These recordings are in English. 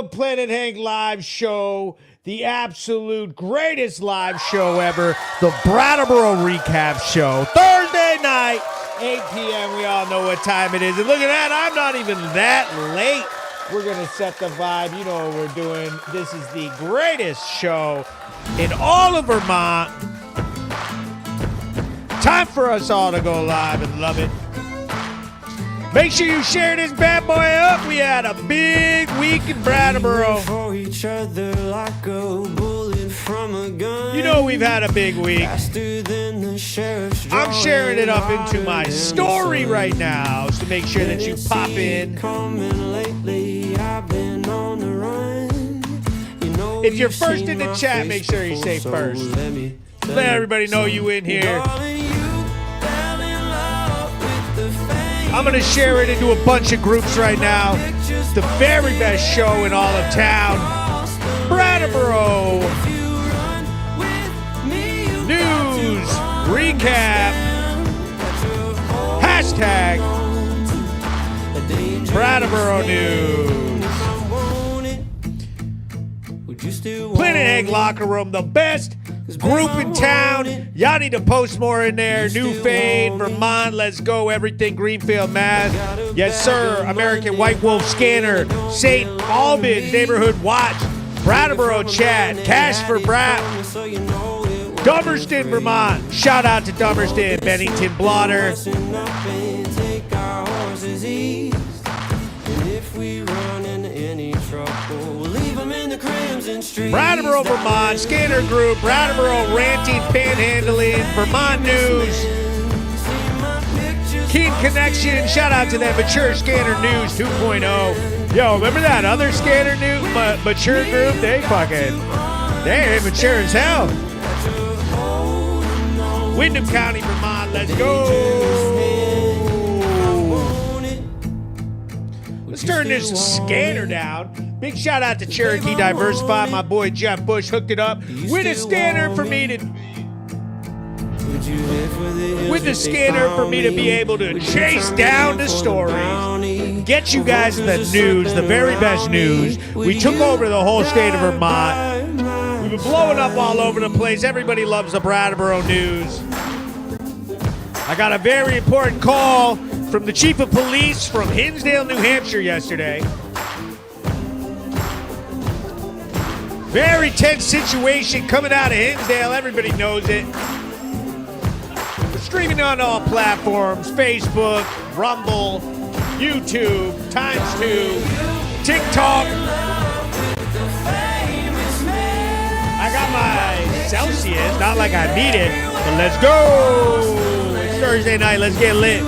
the Planet Hank live show, the absolute greatest live show ever, the Brattleboro Recap Show. Thursday night, 8 p.m. We all know what time it is. And look at that, I'm not even that late. We're going to set the vibe. You know what we're doing. This is the greatest show in all of Vermont. Time for us all to go live and love it. Make sure you share this bad boy up. We had a big week in Brattleboro. You know we've had a big week. I'm sharing it up into my story right now, so make sure that you pop in. If you're first in the chat, make sure you say first. Let everybody know you in here. I'm going to share it into a bunch of groups right now. It's the very best show in all of town. Brattleboro News Recap. Hashtag Brattleboro News. Planet Egg Locker Room, the best group in town. Y'all need to post more in there. New Fane, Vermont, let's go. Everything Greenfield, Mass. Yes, sir. American White Wolf Scanner. St. Albans Neighborhood Watch. Brattleboro Chat. Cash for Brat. Dummerston, Vermont. Shout out to Dummerston. Bennington Blotter. Brattleboro, Vermont, Scanner Group, Brattleboro, Ranting, Panhandling, Vermont News, Keen Connection, shout out to that Mature Scanner News 2.0. Yo, remember that other Scanner News, Mature Group? They ain't mature as hell. Windham County, Vermont, let's go. Let's turn this scanner down. Big shout out to Cherokee Diversified. My boy Jeff Bush hooked it up with a scanner for me to be able to chase down the stories, get you guys the news, the very best news. We took over the whole state of Vermont. We've been blowing up all over the place. Everybody loves the Brattleboro News. I got a very important call from the chief of police from Hinsdale, New Hampshire yesterday. Very tense situation coming out of Hinsdale. Everybody knows it. We're streaming on all platforms. Facebook, Rumble, YouTube, ×2, TikTok. I got my Celsius. Not like I need it, but let's go. It's Thursday night. Let's get lit.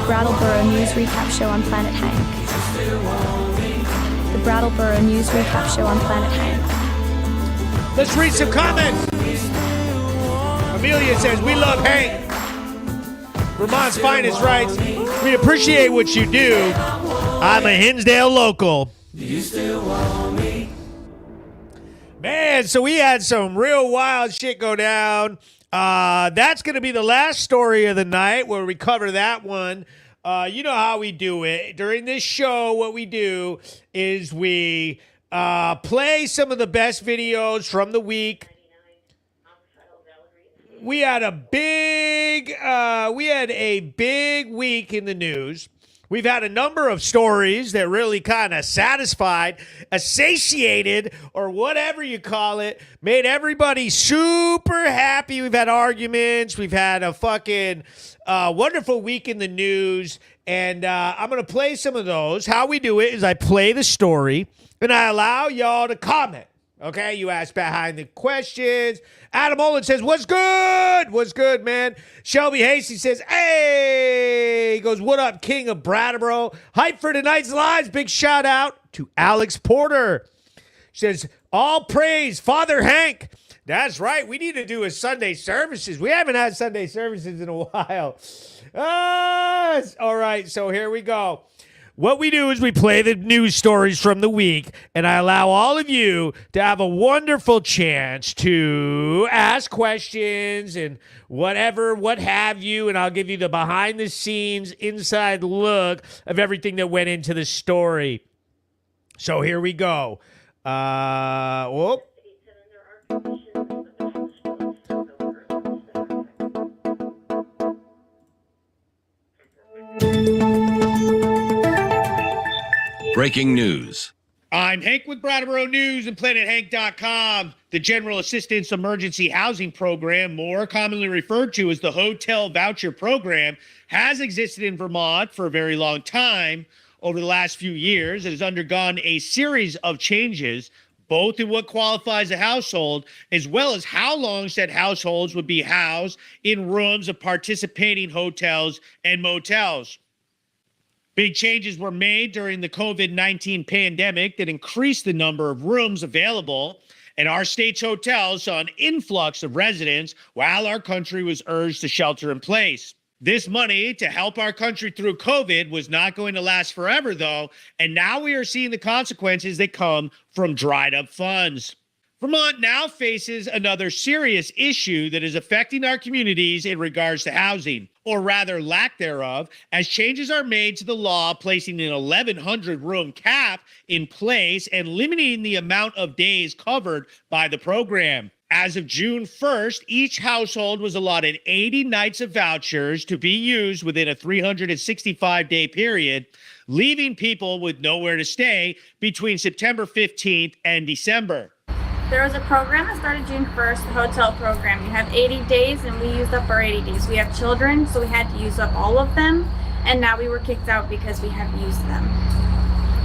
Brattleboro News Recap Show on Planet Hank. The Brattleboro News Recap Show on Planet Hank. Let's read some comments. Amelia says, we love Hank. Vermont's finest rights. We appreciate what you do. I'm a Hinsdale local. Do you still want me? Man, so we had some real wild shit go down. That's going to be the last story of the night where we cover that one. You know how we do it. During this show, what we do is we play some of the best videos from the week. We had a big week in the news. We've had a number of stories that really kind of satisfied, satiated, or whatever you call it, made everybody super happy. We've had arguments. We've had a fucking wonderful week in the news, and I'm going to play some of those. How we do it is I play the story, and I allow y'all to comment. Okay, you ask behind the questions. Adam Olin says, what's good? What's good, man? Shelby Hasty says, hey. He goes, what up, king of Brattleboro? Hype for tonight's lives. Big shout out to Alex Porter. She says, all praise, Father Hank. That's right. We need to do a Sunday services. We haven't had Sunday services in a while. All right, so here we go. what we do is we play the news stories from the week, and I allow all of you to have a wonderful chance to ask questions and whatever, what have you, and I'll give you the behind-the-scenes, inside look of everything that went into the story. So here we go. Breaking news. I'm Hank with Brattleboro News and PlanetHank.com. The General Assistance Emergency Housing Program, more commonly referred to as the Hotel Voucher Program, has existed in Vermont for a very long time. Over the last few years, it has undergone a series of changes, both in what qualifies a household, as well as how long said households would be housed in rooms of participating hotels and motels. Big changes were made during the COVID-19 pandemic that increased the number of rooms available, and our state's hotels saw an influx of residents while our country was urged to shelter in place. This money to help our country through COVID was not going to last forever, though, and now we are seeing the consequences that come from dried up funds. Vermont now faces another serious issue that is affecting our communities in regards to housing, or rather lack thereof, as changes are made to the law placing an 1,100 room cap in place and limiting the amount of days covered by the program. As of June 1st, each household was allotted 80 nights of vouchers to be used within a 365-day period, leaving people with nowhere to stay between September 15th and December. There was a program that started June 1st, the hotel program. You have 80 days and we used up our 80 days. We have children, so we had to use up all of them, and now we were kicked out because we have used them.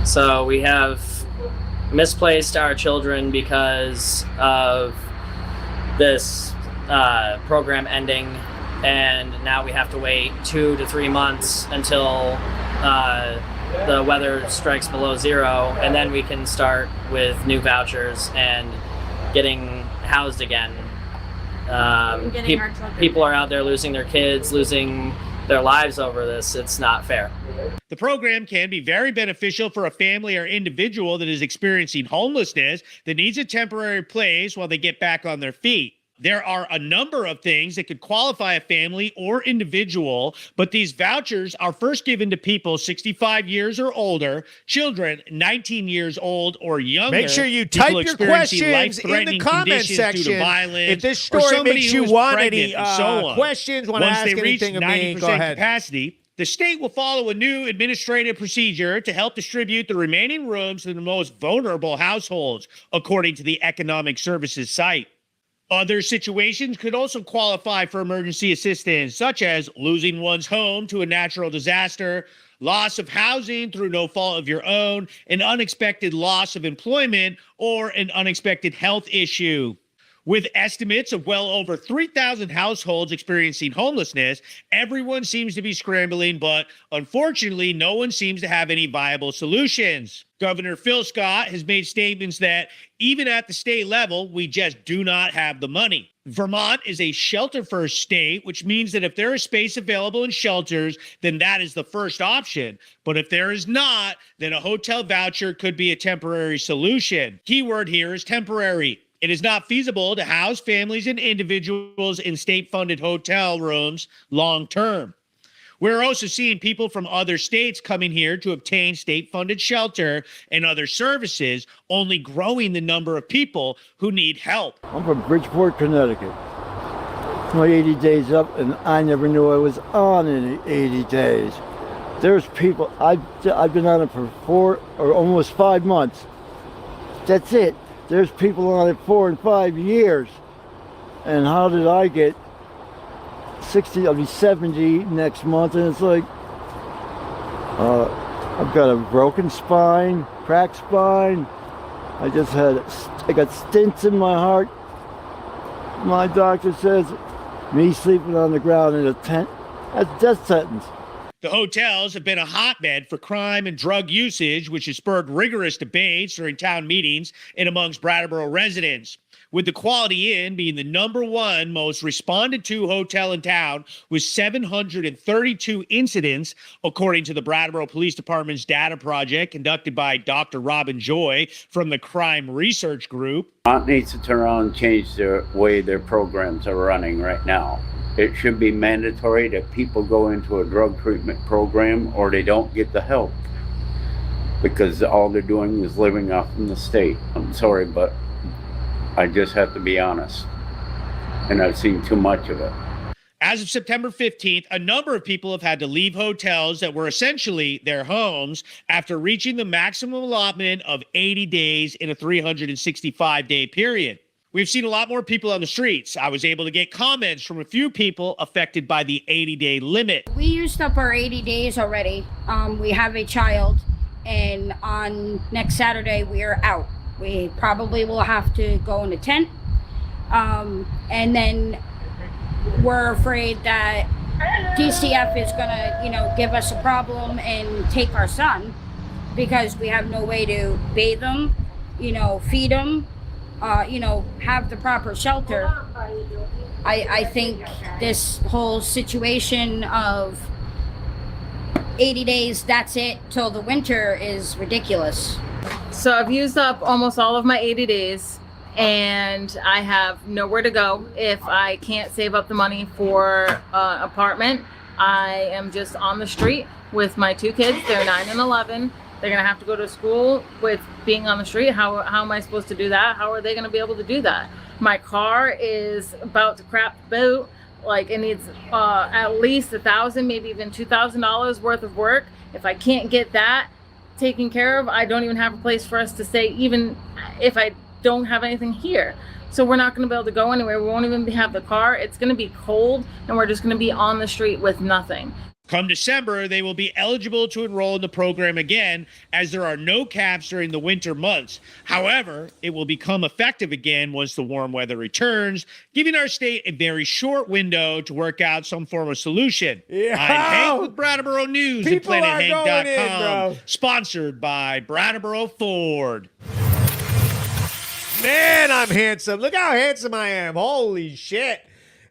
So we have misplaced our children because of this program ending, and now we have to wait 2 to 3 months until the weather strikes below zero, and then we can start with new vouchers and getting housed again. People are out there losing their kids, losing their lives over this. It's not fair. The program can be very beneficial for a family or individual that is experiencing homelessness that needs a temporary place while they get back on their feet. There are a number of things that could qualify a family or individual, but these vouchers are first given to people 65 years or older, children 19 years old or younger. Make sure you type your questions in the comment section. If this story makes you want any questions, want to ask anything of me, go ahead. Capacity, the state will follow a new administrative procedure to help distribute the remaining rooms to the most vulnerable households, according to the Economic Services site. Other situations could also qualify for emergency assistance, such as losing one's home to a natural disaster, loss of housing through no fault of your own, an unexpected loss of employment, or an unexpected health issue. With estimates of well over 3,000 households experiencing homelessness, everyone seems to be scrambling, but unfortunately, no one seems to have any viable solutions. Governor Phil Scott has made statements that even at the state level, we just do not have the money. Vermont is a shelter-first state, which means that if there is space available in shelters, then that is the first option. But if there is not, then a hotel voucher could be a temporary solution. Keyword here is temporary. It is not feasible to house families and individuals in state-funded hotel rooms long-term. We're also seeing people from other states coming here to obtain state-funded shelter and other services, only growing the number of people who need help. I'm from Bridgeport, Connecticut. My 80 days up, and I never knew I was on any 80 days. There's people, I've been on it for 4 or almost 5 months. That's it. There's people on it 4 and 5 years. And how did I get 60, I'll be 70 next month, and it's like, I've got a broken spine, cracked spine. I got stents in my heart. My doctor says me sleeping on the ground in a tent, that's death sentence. The hotels have been a hotbed for crime and drug usage, which has spurred rigorous debates during town meetings and amongst Brattleboro residents. with the Quality Inn being the #1 most responded to hotel in town with 732 incidents, according to the Brattleboro Police Department's data project conducted by Dr. Robin Joy from the Crime Research Group. Vermont needs to turn around and change the way their programs are running right now. It should be mandatory that people go into a drug treatment program or they don't get the help, because all they're doing is living off from the state. I'm sorry, but I just have to be honest, and I've seen too much of it. As of September 15th, a number of people have had to leave hotels that were essentially their homes after reaching the maximum allotment of 80 days in a 365-day period. We've seen a lot more people on the streets. I was able to get comments from a few people affected by the 80-day limit. We used up our 80 days already. We have a child, and on next Saturday we are out. We probably will have to go in a tent, and then we're afraid that DCF is gonna, give us a problem and take our son, because we have no way to bathe him, feed him, have the proper shelter. I think this whole situation of 80 days, that's it, till the winter is ridiculous. So I've used up almost all of my 80 days, and I have nowhere to go if I can't save up the money for an apartment. I am just on the street with my 2 kids. They're 9 and 11. They're gonna have to go to school with being on the street. How am I supposed to do that? How are they gonna be able to do that? My car is about to crap the boot. Like, it needs at least $1,000, maybe even $2,000 worth of work. If I can't get that taken care of, I don't even have a place for us to stay, even if I don't have anything here. So we're not going to be able to go anywhere. We won't even have the car. It's going to be cold, and we're just going to be on the street with nothing. Come December, they will be eligible to enroll in the program again, as there are no caps during the winter months. However, it will become effective again once the warm weather returns, giving our state a very short window to work out some form of solution. Yeah. I'm Hank with Brattleboro News at People are going in, PlanetHank.com, bro. sponsored by Brattleboro Ford. Man, I'm handsome. Look how handsome I am. Holy shit.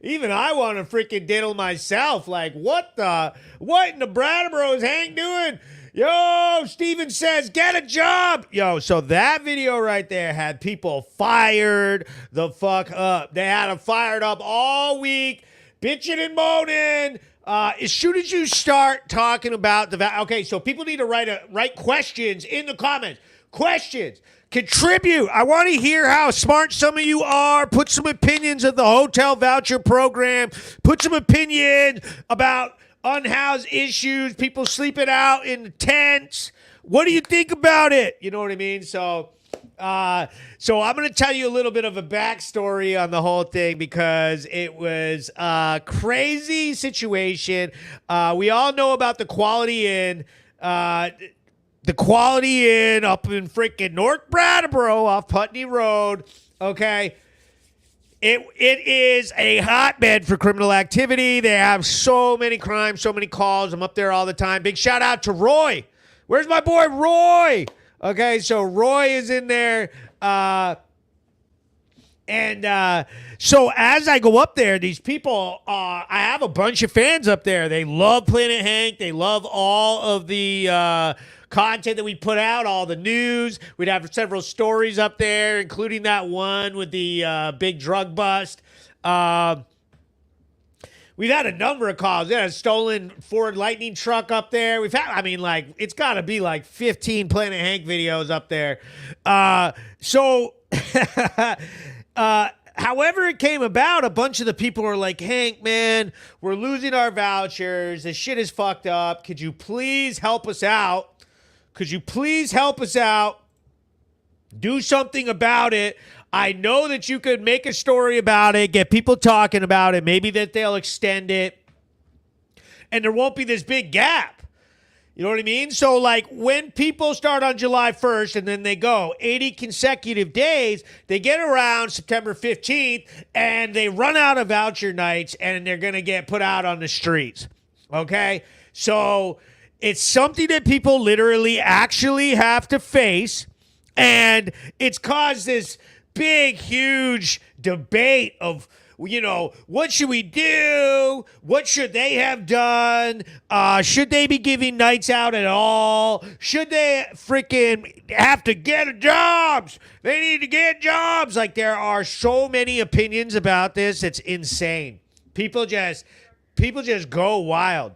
Even I want to freaking diddle myself. Like, what in the Brattleboro is Hank doing? Yo, Steven says, get a job. Yo, so that video right there had people fired the fuck up. They had them fired up all week, bitching and moaning. As soon as you start talking about okay, so people need to write questions in the comments. Questions. Contribute. I want to hear how smart some of you are. Put some opinions of the hotel voucher program. Put some opinions about unhoused issues, people sleeping out in the tents. What do you think about it? You know what I mean? So I'm going to tell you a little bit of a backstory on the whole thing, because it was a crazy situation. We all know about the Quality Inn. The Quality Inn up in freaking North Brattleboro off Putney Road, okay? It is a hotbed for criminal activity. They have so many crimes, so many calls. I'm up there all the time. Big shout out to Roy. Where's my boy Roy? Okay, so Roy is in there. So as I go up there, these people, I have a bunch of fans up there. They love Planet Hank. They love all of the content that we put out, all the news. We'd have several stories up there, including that one with the big drug bust. We've had a number of calls. We had a stolen Ford Lightning truck up there. We've had, it's got to be like 15 Planet Hank videos up there. However it came about, a bunch of the people were like, Hank, man, we're losing our vouchers. This shit is fucked up. Could you please help us out? Could you please help us out? Do something about it. I know that you could make a story about it, get people talking about it, maybe that they'll extend it, and there won't be this big gap. You know what I mean? So, like, when people start on July 1st and then they go 80 consecutive days, they get around September 15th and they run out of voucher nights and they're going to get put out on the streets. Okay? So, it's something that people literally actually have to face, and it's caused this big, huge debate of, what should we do? What should they have done? Should they be giving nights out at all? Should they freaking have to get jobs? They need to get jobs. Like, there are so many opinions about this. It's insane. People just go wild.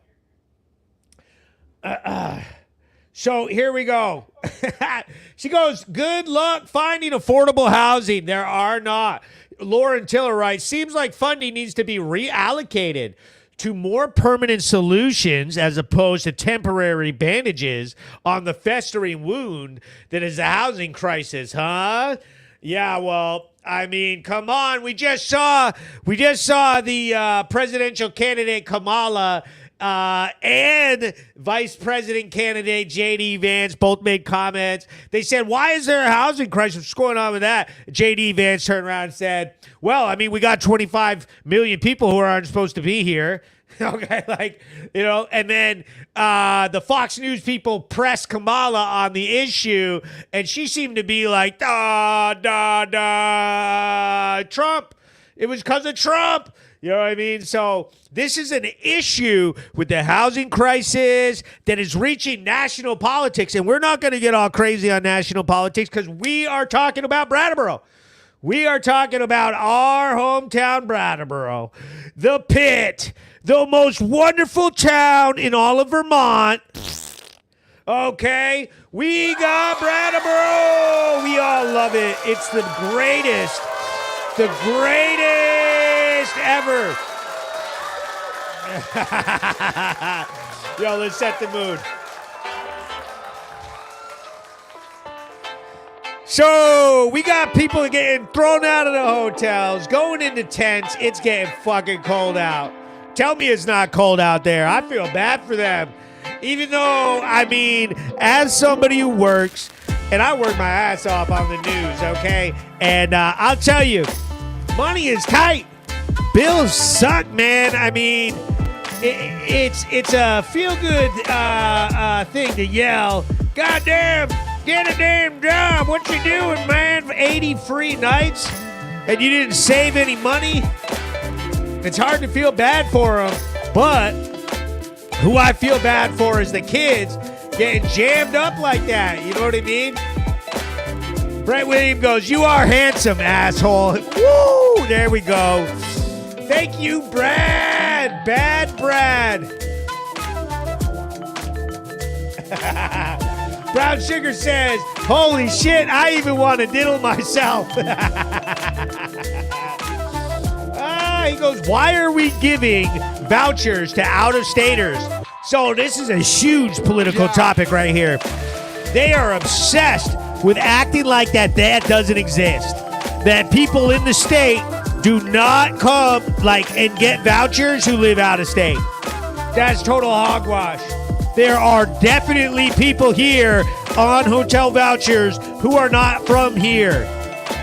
So here we go. She goes, good luck finding affordable housing. There are not. Lauren Tiller writes, seems like funding needs to be reallocated to more permanent solutions as opposed to temporary bandages on the festering wound that is the housing crisis, huh? Yeah, well, I mean, come on. We just saw the presidential candidate Kamala and Vice President candidate J.D. Vance both made comments. They said, why is there a housing crisis? What's going on with that? J.D. Vance turned around and said, well, I mean, we got 25 million people who aren't supposed to be here. Okay, and then the Fox News people pressed Kamala on the issue, and she seemed to be like, Trump. It was because of Trump. You know what I mean? So this is an issue with the housing crisis that is reaching national politics. And we're not going to get all crazy on national politics because we are talking about Brattleboro. We are talking about our hometown Brattleboro, the pit, the most wonderful town in all of Vermont. Okay? We got Brattleboro. We all love it. It's the greatest ever. Yo, let's set the mood. So, we got people getting thrown out of the hotels, going into tents. It's getting fucking cold out. Tell me it's not cold out there. I feel bad for them. Even though, I mean, as somebody who works, and I work my ass off on the news, okay? And I'll tell you, money is tight. Bills suck, man. I mean, it's a feel-good thing to yell, goddamn, get a damn job. What you doing, man, for 80 free nights? And you didn't save any money? It's hard to feel bad for them, but who I feel bad for is the kids getting jammed up like that. You know what I mean? Brett Williams goes, you are handsome, asshole. Woo! There we go. Thank you, Brad. Bad Brad. Brown Sugar says, holy shit, I even want to diddle myself. He goes, why are we giving vouchers to out-of-staters? So this is a huge political topic right here. They are obsessed with acting like that doesn't exist. That people in the state do not come and get vouchers who live out of state. That's total hogwash. There are definitely people here on hotel vouchers who are not from here.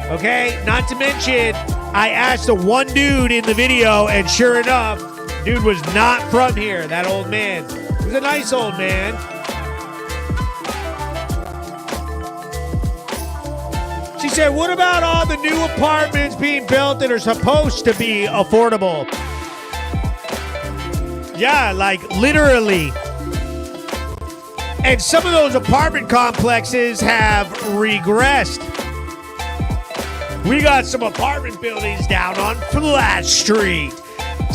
Okay? Not to mention, I asked the one dude in the video, and sure enough, dude was not from here, that old man. He was a nice old man. She said, what about all the new apartments being built that are supposed to be affordable? Yeah, literally. And some of those apartment complexes have regressed. We got some apartment buildings down on Flat Street,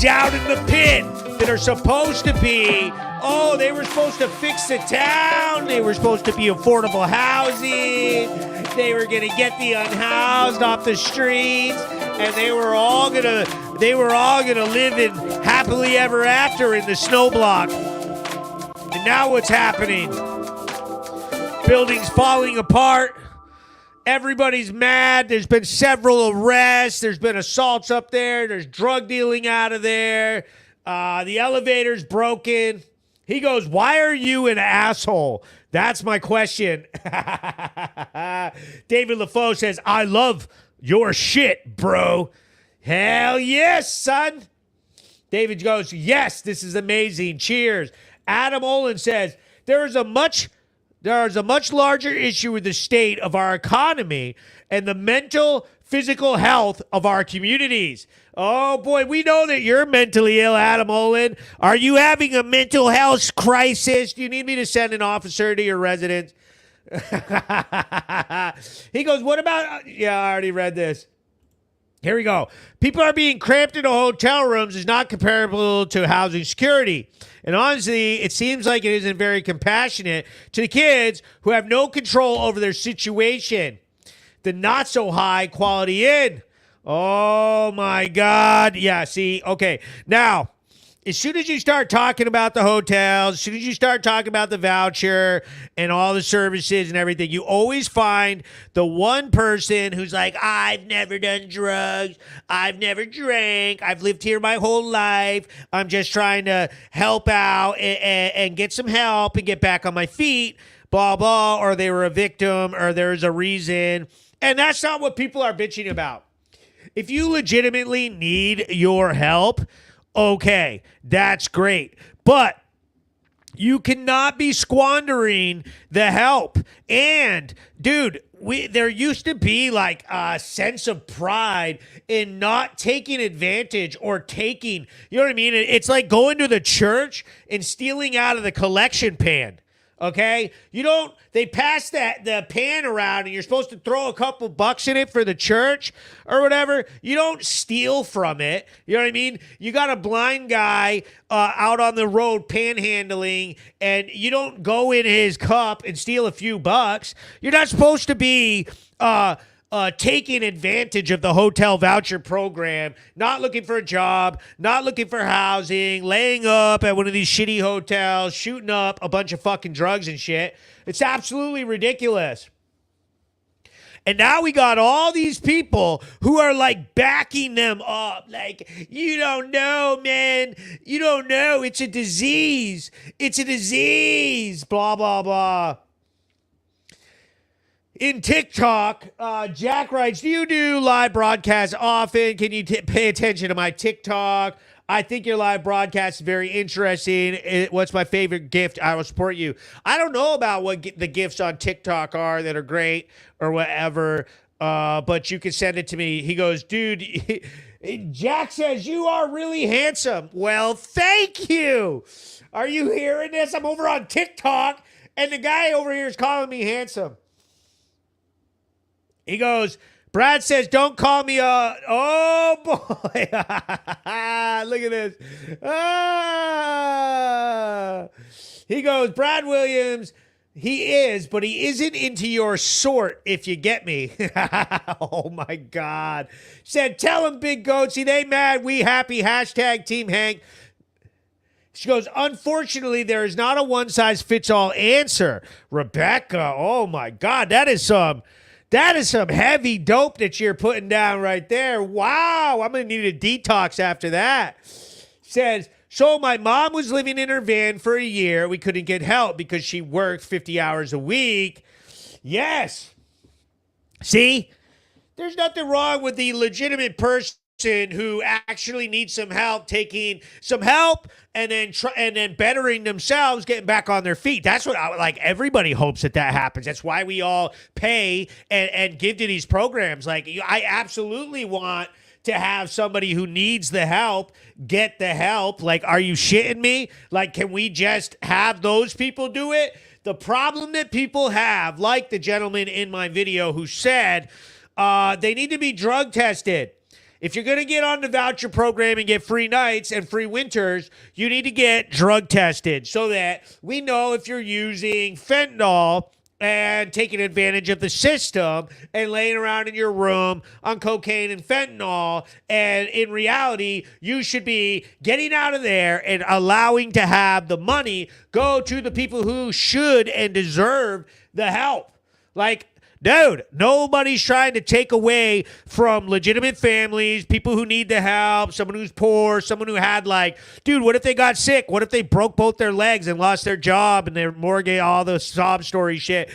down in the pit, that are supposed to be, they were supposed to fix the town. They were supposed to be affordable housing. They were going to get the unhoused off the streets, and they were all going to live in happily ever after in the snow block. And now what's happening? Buildings falling apart. Everybody's mad. There's been several arrests. There's been assaults up there. There's drug dealing out of there. The elevator's broken. He goes, why are you an asshole? That's my question. David LaFoe says, I love your shit, bro. Hell yes, son. David goes, yes, this is amazing. Cheers. Adam Olin says, there is There is a much larger issue with the state of our economy and the mental, physical health of our communities. Oh boy, we know that you're mentally ill, Adam Olin. Are you having a mental health crisis? Do you need me to send an officer to your residence? He goes, what about... Yeah, I already read this. Here we go. People are being cramped into hotel rooms is not comparable to housing security. And honestly, it seems like it isn't very compassionate to the kids who have no control over their situation. The not so high quality inn. Oh my God. Yeah, see, okay. Now, as soon as you start talking about the hotels, as soon as you start talking about the voucher and all the services and everything, you always find the one person who's like, I've never done drugs. I've never drank. I've lived here my whole life. I'm just trying to help out and get some help and get back on my feet, blah, blah, or they were a victim or there's a reason. And that's not what people are bitching about. If you legitimately need your help, okay, that's great. But you cannot be squandering the help. And, dude, there used to be like a sense of pride in not taking advantage or taking, you know what I mean? It's like going to the church and stealing out of the collection pan. Okay, they pass the pan around and you're supposed to throw a couple bucks in it for the church or whatever. You don't steal from it. You know what I mean? You got a blind guy out on the road panhandling and you don't go in his cup and steal a few bucks. You're not supposed to be, taking advantage of the hotel voucher program, not looking for a job, not looking for housing, laying up at one of these shitty hotels, shooting up a bunch of fucking drugs and shit. It's absolutely ridiculous. And now we got all these people who are like backing them up. Like, you don't know, man. You don't know. It's a disease. It's a disease. Blah, blah, blah. In TikTok, Jack writes, do you do live broadcasts often? Can you pay attention to my TikTok? I think your live broadcast is very interesting. What's my favorite gift? I will support you. I don't know about what the gifts on TikTok are that are great or whatever, but you can send it to me. He goes, dude, Jack says, you are really handsome. Well, thank you. Are you hearing this? I'm over on TikTok, and the guy over here is calling me handsome. He goes, Brad says, don't call me oh boy. Look at this. He goes, Brad Williams, he is, but he isn't into your sort, if you get me. Oh my God. Said, tell him, Big Goatsy, they mad, we happy, hashtag Team Hank. She goes, unfortunately, there is not a one-size-fits-all answer. Rebecca, oh my God, that is some heavy dope that you're putting down right there. Wow, I'm going to need a detox after that. Says, so my mom was living in her van for a year. We couldn't get help because she worked 50 hours a week. Yes. See, there's nothing wrong with the legitimate person who actually needs some help, taking some help and then bettering themselves, getting back on their feet. That's what everybody hopes that happens. That's why we all pay and give to these programs. Like, I absolutely want to have somebody who needs the help get the help. Like, are you shitting me? Like, can we just have those people do it? The problem that people have, like the gentleman in my video who said they need to be drug tested. If you're going to get on the voucher program and get free nights and free winters, you need to get drug tested so that we know if you're using fentanyl and taking advantage of the system and laying around in your room on cocaine and fentanyl. And in reality, you should be getting out of there and allowing to have the money go to the people who should and deserve the help. Like, dude, nobody's trying to take away from legitimate families, people who need the help, someone who's poor, someone who had dude, what if they got sick? What if they broke both their legs and lost their job and their mortgage, all the sob story shit?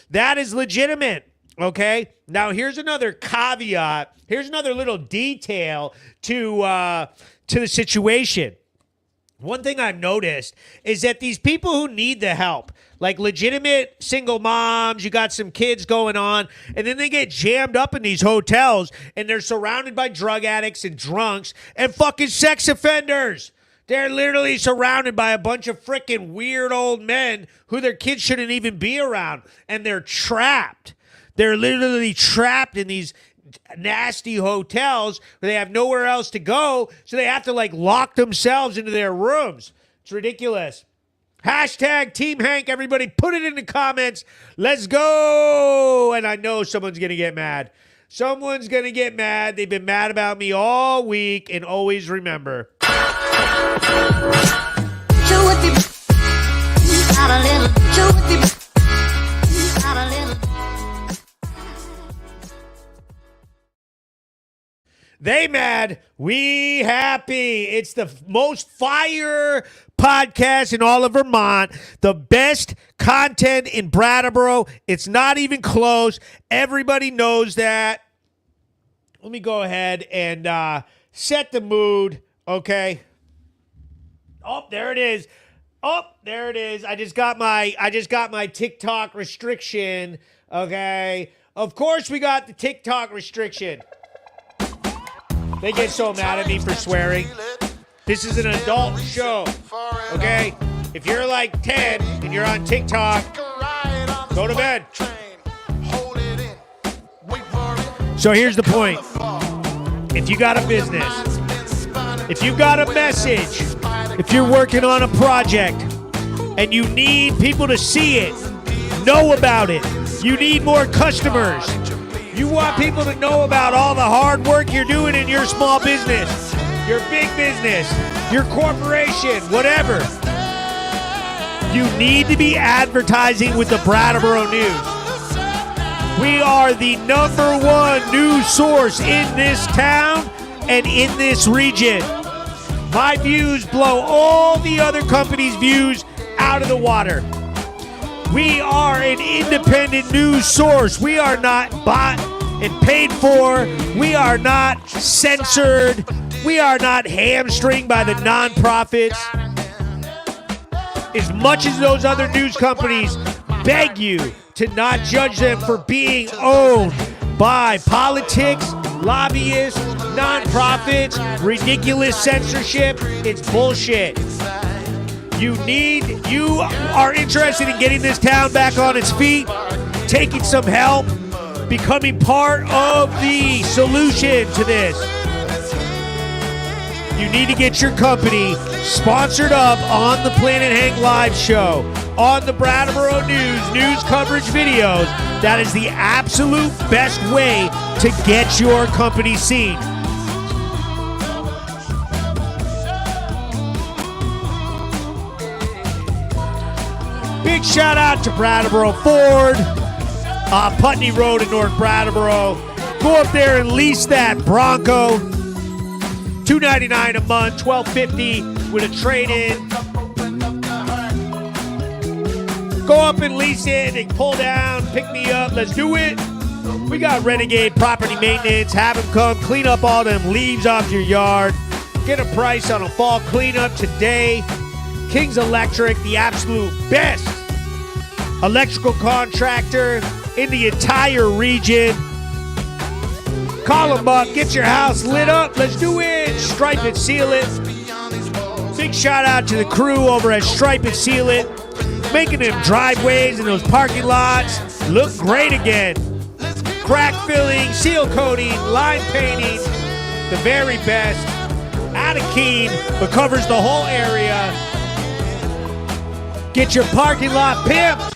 That is legitimate, okay? Now, here's another caveat. Here's another little detail to the situation. one thing I've noticed is that these people who need the help, like legitimate single moms, you got some kids going on, and then they get jammed up in these hotels, and they're surrounded by drug addicts and drunks and fucking sex offenders. They're literally surrounded by a bunch of freaking weird old men who their kids shouldn't even be around, and they're trapped. They're literally trapped in these nasty hotels where they have nowhere else to go, so they have to like lock themselves into their rooms. It's ridiculous. Hashtag Team Hank, everybody put it in the comments. Let's go. And I know someone's going to get mad. Someone's going to get mad. They've been mad about me all week. And always remember. They mad, we happy. It's the most fire podcast in all of Vermont. The best content in Brattleboro. It's not even close. Everybody knows that. Let me go ahead and set the mood, okay? Oh, there it is. Oh, there it is. I just got my TikTok restriction, okay? Of course we got the TikTok restriction. They get so mad at me for swearing. This is an adult show, okay? If you're like 10 and you're on TikTok, go to bed. So here's the point. If you got a business, if you got a message, if you're working on a project and you need people to see it, know about it, you need more customers, you want people to know about all the hard work you're doing in your small business, your big business, your corporation, whatever. You need to be advertising with the Brattleboro News. We are the #1 news source in this town and in this region. My views blow all the other companies' views out of the water. We are an independent news source. We are not bought and paid for. We are not censored. We are not hamstringed by the nonprofits. As much as those other news companies beg you to not judge them for being owned by politics, lobbyists, nonprofits, ridiculous censorship, it's bullshit. You are interested in getting this town back on its feet, taking some help, becoming part of the solution to this. You need to get your company sponsored up on the Planet Hank Live show, on the Brattleboro News coverage videos. That is the absolute best way to get your company seen. Big shout out to Brattleboro Ford, Putney Road in North Brattleboro. Go up there and lease that Bronco. $299 a month, $1,250 with a trade-in. Go up and lease it and pull down, pick me up. Let's do it. We got Renegade Property Maintenance. Have them come clean up all them leaves off your yard. Get a price on a fall cleanup today. King's Electric, the absolute best electrical contractor in the entire region. Call them up, get your house lit up. Let's do it. Stripe it, seal it. Big shout out to the crew over at Stripe It, Seal It, making them driveways and those parking lots look great again. Crack filling, seal coating, line painting, the very best. Out of Keene, but covers the whole area. Get your parking lot pimped.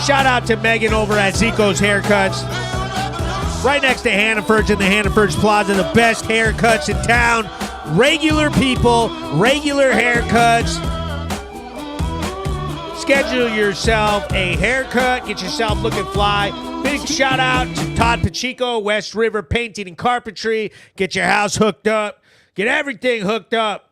Shout out to Megan over at Zico's Haircuts. Right next to Hannaford's in the Hannaford's Plaza, the best haircuts in town. Regular people, regular haircuts. Schedule yourself a haircut. Get yourself looking fly. Big shout out to Todd Pacheco, West River Painting and Carpentry. Get your house hooked up. Get everything hooked up.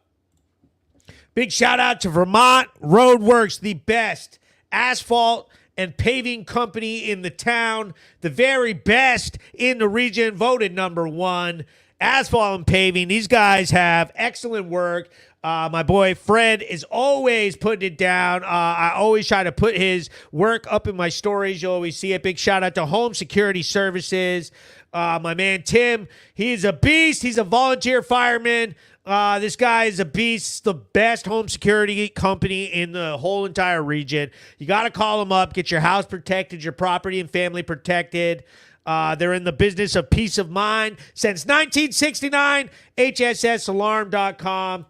Big shout out to Vermont Roadworks, the best asphalt and paving company in the town. The very best in the region, voted #1. asphalt and paving. These guys have excellent work. My boy Fred is always putting it down. I always try to put his work up in my stories. You'll always see it. Big shout out to Home Security Services. My man Tim, he's a beast. He's a volunteer fireman. This guy is a beast. The best home security company in the whole entire region. You got to call them up. Get your house protected, your property and family protected. They're in the business of peace of mind since 1969. HSSalarm.com.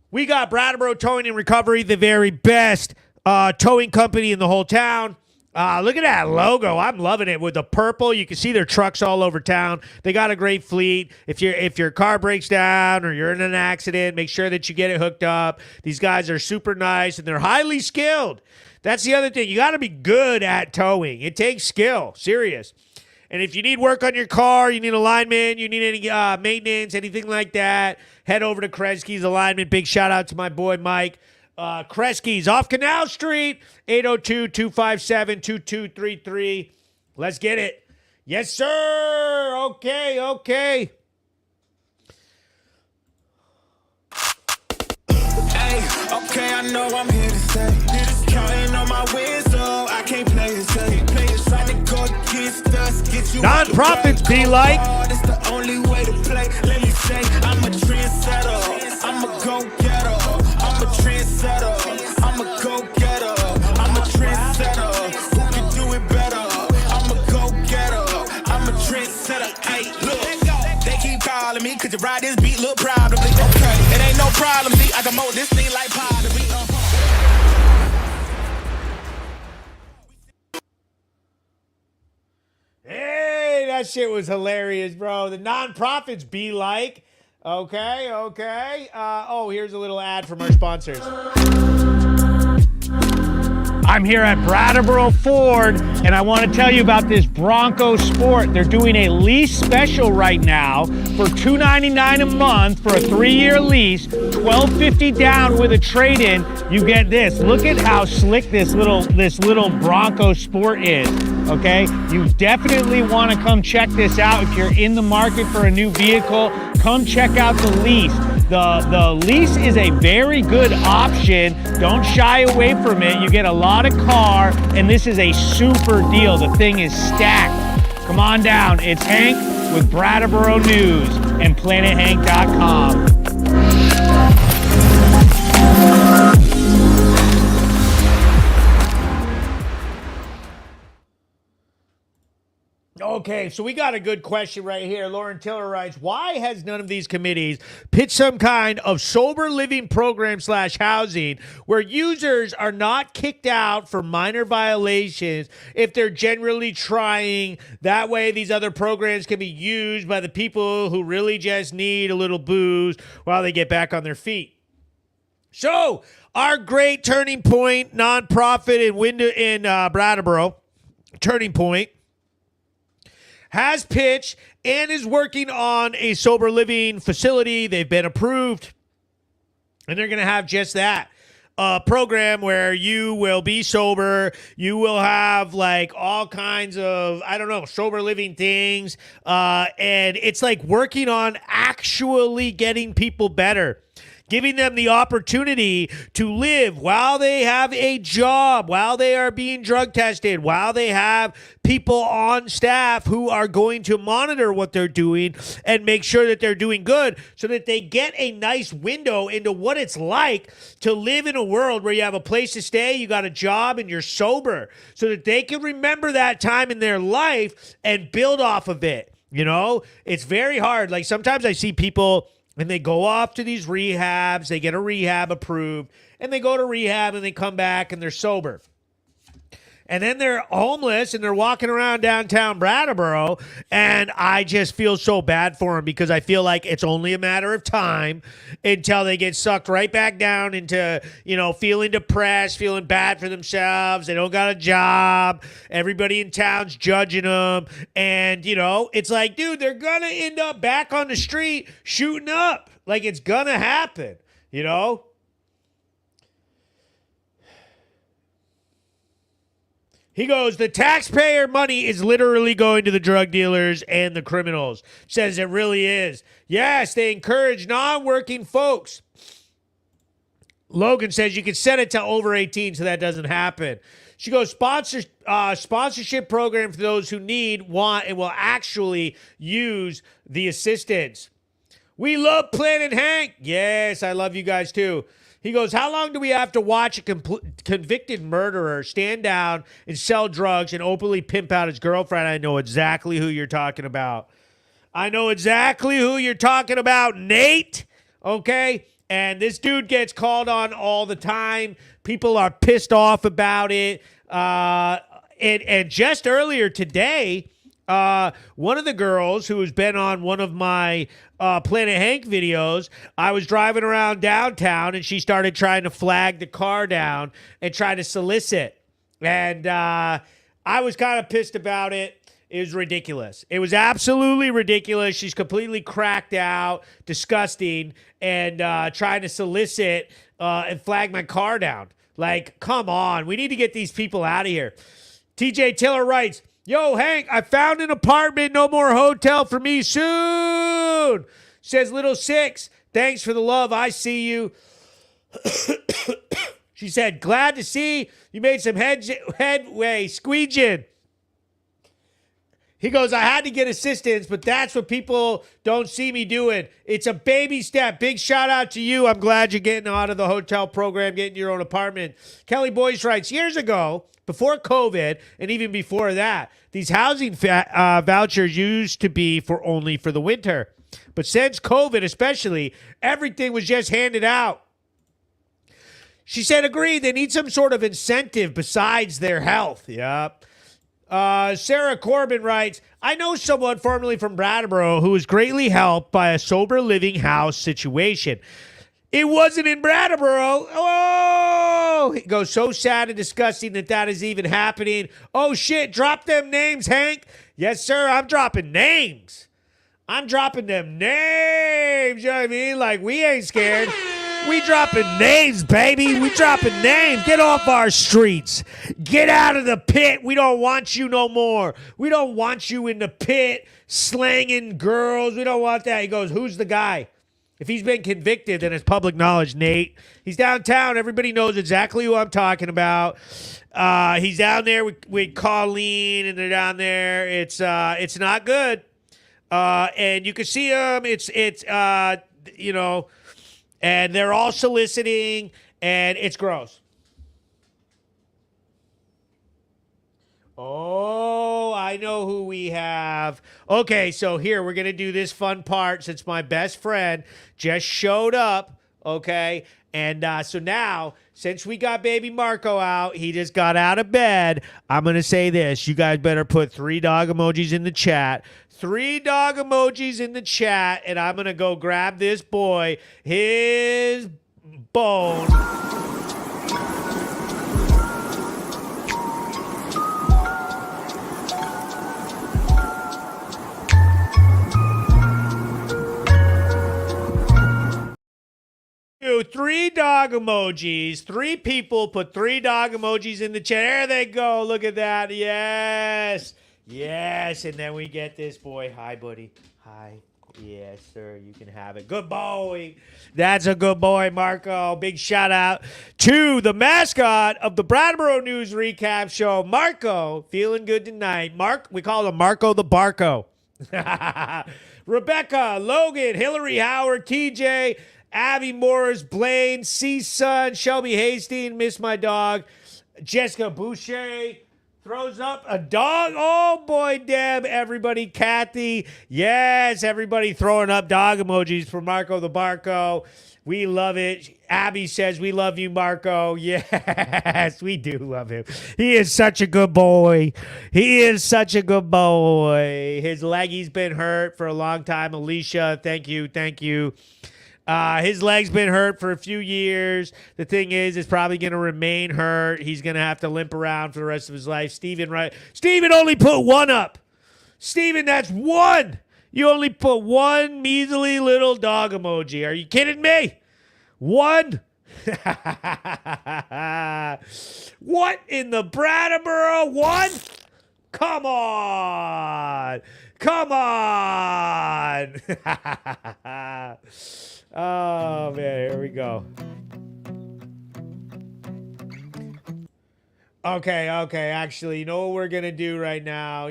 We got Brattleboro Towing and Recovery, the very best towing company in the whole town. Look at that logo. I'm loving it with the purple. You can see their trucks all over town. They got a great fleet. If your car breaks down or you're in an accident, make sure that you get it hooked up. These guys are super nice and they're highly skilled. That's the other thing. You got to be good at towing. It takes skill. Serious. And if you need work on your car, you need a lineman, you need any maintenance, anything like that, head over to Kresge's Alignment. Big shout out to my boy Mike. Kresge's off Canal Street, 802-257-2233. Let's get it. Yes, sir. Okay. Hey, okay, I know I'm here to stay. Counting on my wins, so I can't play it safe. Try to go against us, get you Nonprofits be like. It's the only way to play. Let me say, I'm a trendsetter. I'm a go-getter. I'm a trendsetter. I'm a go-getter. I'm a trendsetter. Who can do it better? I'm a go-getter. I'm a trendsetter. Hey, look, they keep calling me, could you ride this beat? Look proud of me. Okay, it ain't no problem, see, I can mold this thing like pottery. Hey, that shit was hilarious, bro. The nonprofits be like. Okay. Here's a little ad from our sponsors. I'm here at Brattleboro Ford, and I want to tell you about this Bronco Sport. They're doing a lease special right now for $299 a month for a 3-year lease, $1,250 down with a trade-in. You get this. Look at how slick this little Bronco Sport is. Okay, you definitely want to come check this out if you're in the market for a new vehicle. Come check out the lease. The lease is a very good option. Don't shy away from it. You get a lot of car, and this is a super deal. The thing is stacked. Come on down. It's Hank with Brattleboro News and PlanetHank.com. Okay, so we got a good question right here. Lauren Tiller writes, why has none of these committees pitched some kind of sober living program / housing where users are not kicked out for minor violations if they're generally trying? That way, these other programs can be used by the people who really just need a little booze while they get back on their feet. So, our great Turning Point nonprofit in Brattleboro, Turning Point, has pitched and is working on a sober living facility. They've been approved, and they're going to have just that. A program where you will be sober. You will have like all kinds of, sober living things. And it's like working on actually getting people better. Giving them the opportunity to live while they have a job, while they are being drug tested, while they have people on staff who are going to monitor what they're doing and make sure that they're doing good so that they get a nice window into what it's like to live in a world where you have a place to stay, you got a job, and you're sober so that they can remember that time in their life and build off of it. You know, it's very hard. Like sometimes I see people and they go off to these rehabs, they get a rehab approved, and they go to rehab and they come back and they're sober. And then they're homeless and they're walking around downtown Brattleboro, and I just feel so bad for them because I feel like it's only a matter of time until they get sucked right back down into, feeling depressed, feeling bad for themselves. They don't got a job. Everybody in town's judging them. And, it's like, dude, they're going to end up back on the street shooting up. Like, it's going to happen, He goes, the taxpayer money is literally going to the drug dealers and the criminals. Says it really is. Yes, they encourage non-working folks. Logan says you can set it to over 18 so that doesn't happen. She goes, sponsorship program for those who need, want, and will actually use the assistance. We love Planet Hank. Yes, I love you guys too. He goes, how long do we have to watch a convicted murderer stand down and sell drugs and openly pimp out his girlfriend? I know exactly who you're talking about. I know exactly who you're talking about, Nate. Okay? And this dude gets called on all the time. People are pissed off about it. And just earlier today, one of the girls who has been on one of my Planet Hank videos, I was driving around downtown and she started trying to flag the car down and try to solicit. And I was kind of pissed about it. It was ridiculous. It was absolutely ridiculous. She's completely cracked out, disgusting, and trying to solicit and flag my car down. Like, come on. We need to get these people out of here. TJ Tiller writes, yo, Hank, I found an apartment. No more hotel for me soon. Says Little Six. Thanks for the love. I see you. She said, glad to see you made some headway squeeging. He goes, I had to get assistance, but that's what people don't see me doing. It's a baby step. Big shout out to you. I'm glad you're getting out of the hotel program, getting your own apartment. Kelly Boyce writes, years ago, before COVID, and even before that, these housing vouchers used to be only for the winter. But since COVID especially, everything was just handed out. She said, agreed, they need some sort of incentive besides their health. Yep. Sarah Corbin writes, I know someone formerly from Brattleboro who was greatly helped by a sober living house situation. It wasn't in Brattleboro. Oh, it goes so sad and disgusting that is even happening. Oh, shit. Drop them names, Hank. Yes, sir. I'm dropping names. I'm dropping them names. You know what I mean? Like, we ain't scared. We dropping names, baby. We dropping names. Get off our streets. Get out of the pit. We don't want you no more. We don't want you in the pit slanging girls. We don't want that. He goes, who's the guy? If he's been convicted, then it's public knowledge, Nate. He's downtown. Everybody knows exactly who I'm talking about. He's down there with Colleen, and they're down there. It's not good. And you can see him. And they're all soliciting, and it's gross. Oh, I know who we have. Okay, so here, we're going to do this fun part since my best friend just showed up, okay? And so now, since we got baby Marco out, he just got out of bed, I'm going to say this. You guys better put 3 dog emojis in the chat. 3 dog emojis in the chat, and I'm going to go grab this boy, his bone. Do 3 dog emojis. 3 people put 3 dog emojis in the chat. There they go. Look at that. Yes. Yes. And then we get this boy. Hi, buddy. Hi. Yes, sir. You can have it. Good boy. That's a good boy, Marco. Big shout out to the mascot of the Brattleboro News Recap Show, Marco. Feeling good tonight. We call him Marco the Barco. Rebecca, Logan, Hillary Howard, TJ, Abby Morris, Blaine, C-Sun, Shelby Hastings, Miss My Dog, Jessica Boucher, throws up a dog. Oh, boy, Deb, everybody, Kathy. Yes, everybody throwing up dog emojis for Marco the Barco. We love it. Abby says, we love you, Marco. Yes, we do love him. He is such a good boy. He is such a good boy. His leggy's been hurt for a long time. Alicia, thank you. Thank you. His leg's been hurt for a few years. The thing is, it's probably going to remain hurt. He's going to have to limp around for the rest of his life. Steven only put 1 up. Steven, that's 1. You only put 1 measly little dog emoji. Are you kidding me? 1? What in the Brattleboro? One? Come on. Come on. Oh, man. Here we go. Okay. Actually, you know what we're going to do right now?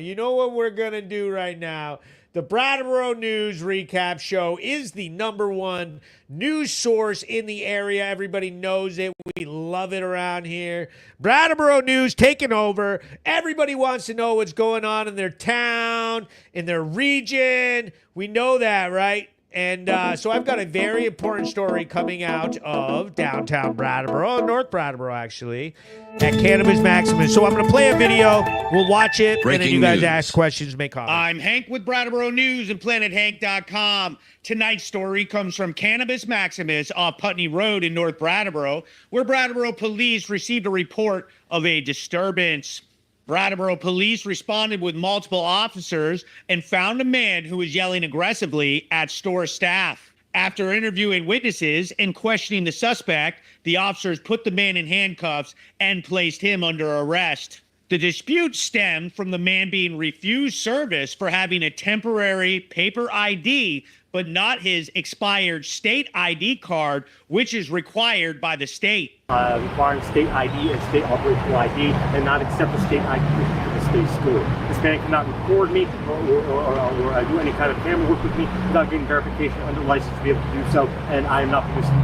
The Brattleboro News Recap Show is the #1 news source in the area. Everybody knows it. We love it around here. Brattleboro News taking over. Everybody wants to know what's going on in their town, in their region. We know that, right? And so I've got a very important story coming out of downtown Brattleboro, North Brattleboro, actually, at Cannabis Maximus. So I'm going to play a video. We'll watch it, and then you guys ask questions, make comments. I'm Hank with Brattleboro News and PlanetHank.com. Tonight's story comes from Cannabis Maximus off Putney Road in North Brattleboro, where Brattleboro police received a report of a disturbance. Brattleboro police responded with multiple officers and found a man who was yelling aggressively at store staff. After interviewing witnesses and questioning the suspect, the officers put the man in handcuffs and placed him under arrest. The dispute stemmed from the man being refused service for having a temporary paper ID, but not his expired state ID card, which is required by the state. Requiring state ID and state operational ID and not accept the state ID from the state school. This man cannot record me or do any kind of camera work with me without getting verification under license to be able to do so, and I am not permitted to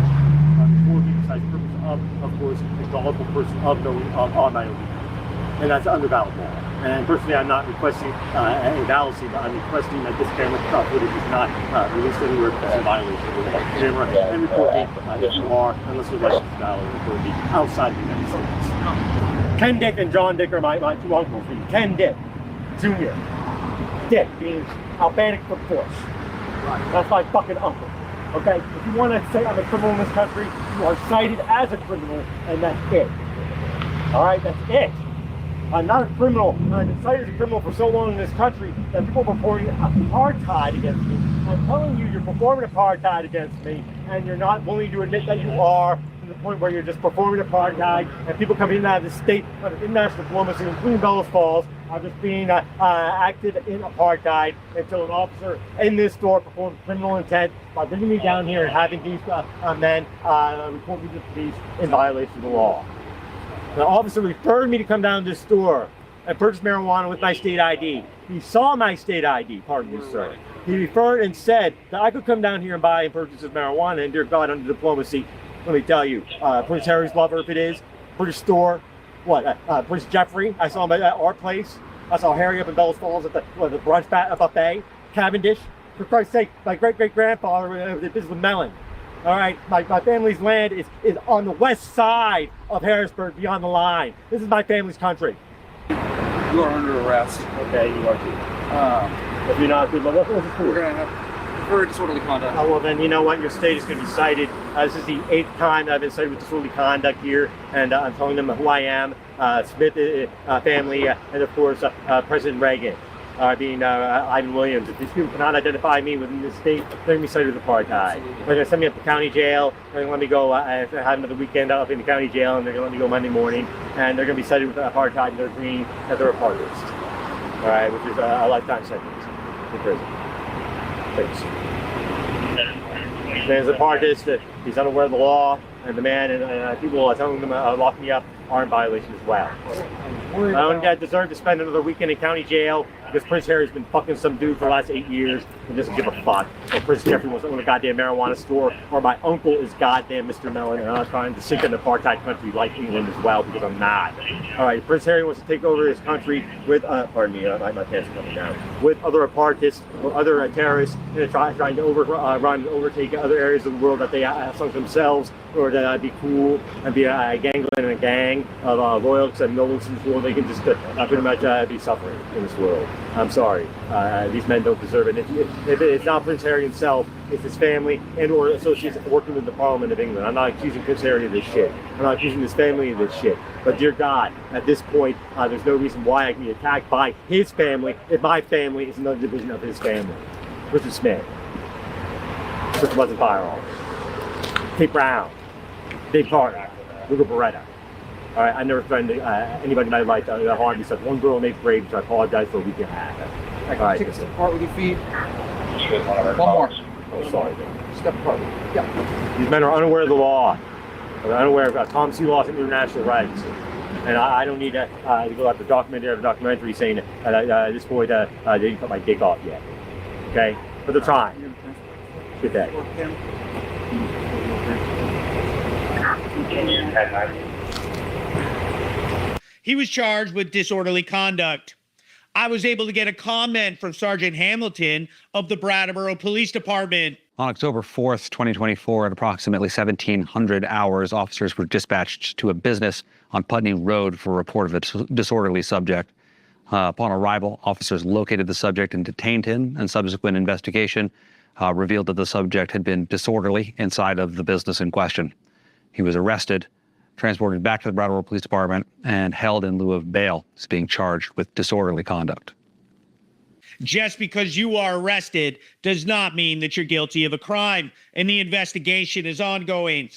record me besides the purpose of course, the knowledgeable person of knowing on my own behalf. And that's under valid law. And personally, I'm not requesting invalidacy, but I'm requesting that this camera footage is not released anywhere because in violation of the law. Camera and report me if you are, unless your license is valid, report me outside the United States. Ken Dick and John Dick are my two uncles. Ken Dick Jr. Dick being Albanic for force. That's my fucking uncle. Okay? If you want to say I'm a criminal in this country, you are cited as a criminal, and that's it. Alright? That's it. I'm not a criminal. I've been cited as a criminal for so long in this country that people are performing apartheid against me. I'm telling you, you're performing apartheid against me, and you're not willing to admit that you are, to the point where you're just performing apartheid, and people coming in and out of the state under international diplomacy, including Bellows Falls, are just being acted in apartheid until an officer in this store performed criminal intent by bringing me down here and having these men report me to the police in violation of the law. The officer referred me to come down to this store and purchase marijuana with my state ID. He saw my state ID, pardon me, sir. He referred and said that I could come down here and buy and purchase this marijuana, and dear God, under diplomacy, let me tell you, Prince Harry's lover, if it is, British store, Prince Jeffrey, I saw him at our place. I saw Harry up in Bellows Falls at the brunch buffet, Cavendish. For Christ's sake, my great-great-grandfather was in business with melon. All right, my family's land is on the west side of Harrisburg, beyond the line. This is my family's country. You are under arrest. Okay, you are too. If you're not good, what's it for? We're going to have for disorderly conduct. Oh, well, then you know what? Your state is going to be cited. This is the 8th time that I've been cited with disorderly conduct here, and I'm telling them who I am, Smith family, and of course, President Reagan. Being Ivan Williams. If these people cannot identify me within this state, they're going to be cited with apartheid. They're going to send me up to county jail. They're going to let me go have another weekend up in the county jail, and they're going to let me go Monday morning. And they're going to be cited with apartheid, and they're agreeing that they're aparthists. All right, which is a lifetime sentence in prison. Thanks. The man's an aparthist. He's unaware of the law, and the man and people telling them lock me up are in violation as well. I don't deserve to spend another weekend in county jail because Prince Harry's been fucking some dude for the last 8 years and doesn't give a fuck. Or Prince Jeffrey wants to own a goddamn marijuana store, or my uncle is goddamn Mr. Mellon, and I'm not trying to sink in an apartheid country like England as well, because I'm not. All right, Prince Harry wants to take over his country with, pardon me, my pants are coming down, with other apartheists or other terrorists, trying to overrun and overtake other areas of the world that they sunk themselves, or to be cool and be a gangland and a gang of loyalists and nobles in this world. They can just pretty much be suffering in this world. I'm sorry. These men don't deserve it. If it's not Prince Harry himself, it's his family and or associates working with the Parliament of England. I'm not accusing Prince Harry of this shit. I'm not accusing his family of this shit. But dear God, at this point, there's no reason why I can be attacked by his family if my family is another division of his family. Richard Smith. Richard wasn't firearms. Kate Brown. Big partner, Luca Beretta. All right, I never threatened anybody in my life that harm me. Except one girl in 8th grade, which I apologize for a week and a half. All right, take a step apart with your feet. One more. Oh, sorry. Step apart. Yeah. These men are unaware of the law. They're unaware of Tom C. Lawson international rights. And I don't need to go out the documentary saying this boy didn't cut my dick off yet. Okay? But they're trying. Good day. He was charged with disorderly conduct. I was able to get a comment from Sergeant Hamilton of the Brattleboro Police Department. On October 4th, 2024, at approximately 1700 hours, officers were dispatched to a business on Putney Road for a report of a disorderly subject. Upon arrival, officers located the subject and detained him, and subsequent investigation revealed that the subject had been disorderly inside of the business in question. He was arrested, transported back to the Brattleboro Police Department, and held in lieu of bail. He's being charged with disorderly conduct. Just because you are arrested does not mean that you're guilty of a crime, and the investigation is ongoing.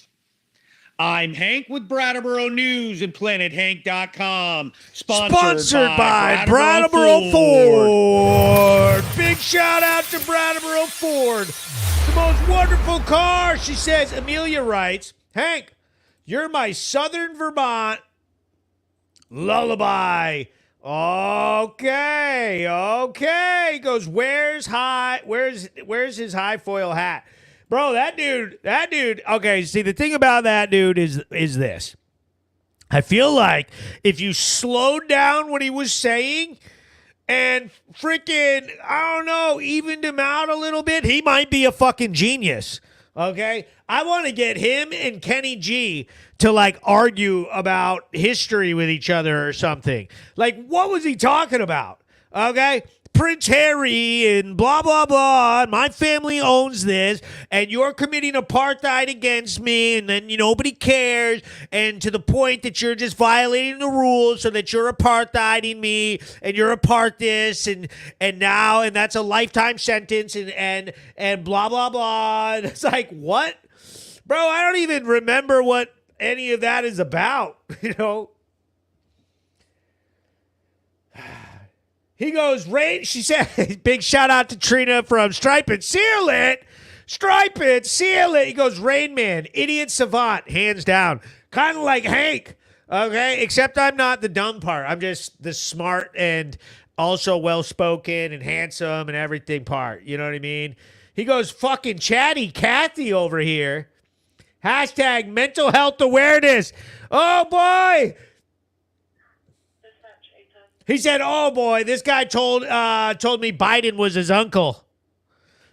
I'm Hank with Brattleboro News and PlanetHank.com. Sponsored by Brattleboro Ford. Big shout out to Brattleboro Ford. The most wonderful car. She says, Amelia writes, Hank, you're my Southern Vermont lullaby. Okay. Goes, where's his high foil hat? Bro, that dude, okay, see, the thing about that dude is this. I feel like if you slowed down what he was saying and freaking, I don't know, evened him out a little bit, he might be a fucking genius. Okay? I want to get him and Kenny G to like argue about history with each other or something. Like, what was he talking about? Okay? Prince Harry and blah, blah, blah. And my family owns this. And you're committing apartheid against me. And then nobody cares. And to the point that you're just violating the rules so that you're apartheiding me. And you're a part this. And now, and that's a lifetime sentence. And blah, blah, blah. And it's like, what? Bro, I don't even remember what any of that is about, He goes, Rain, she said, big shout out to Trina from Stripe It, Seal It. Stripe It, Seal It. He goes, Rain Man, idiot savant, hands down. Kind of like Hank, okay? Except I'm not the dumb part. I'm just the smart and also well-spoken and handsome and everything part. You know what I mean? He goes, fucking chatty Kathy over here. Hashtag mental health awareness. Oh, boy. He said, oh, boy, this guy told me Biden was his uncle.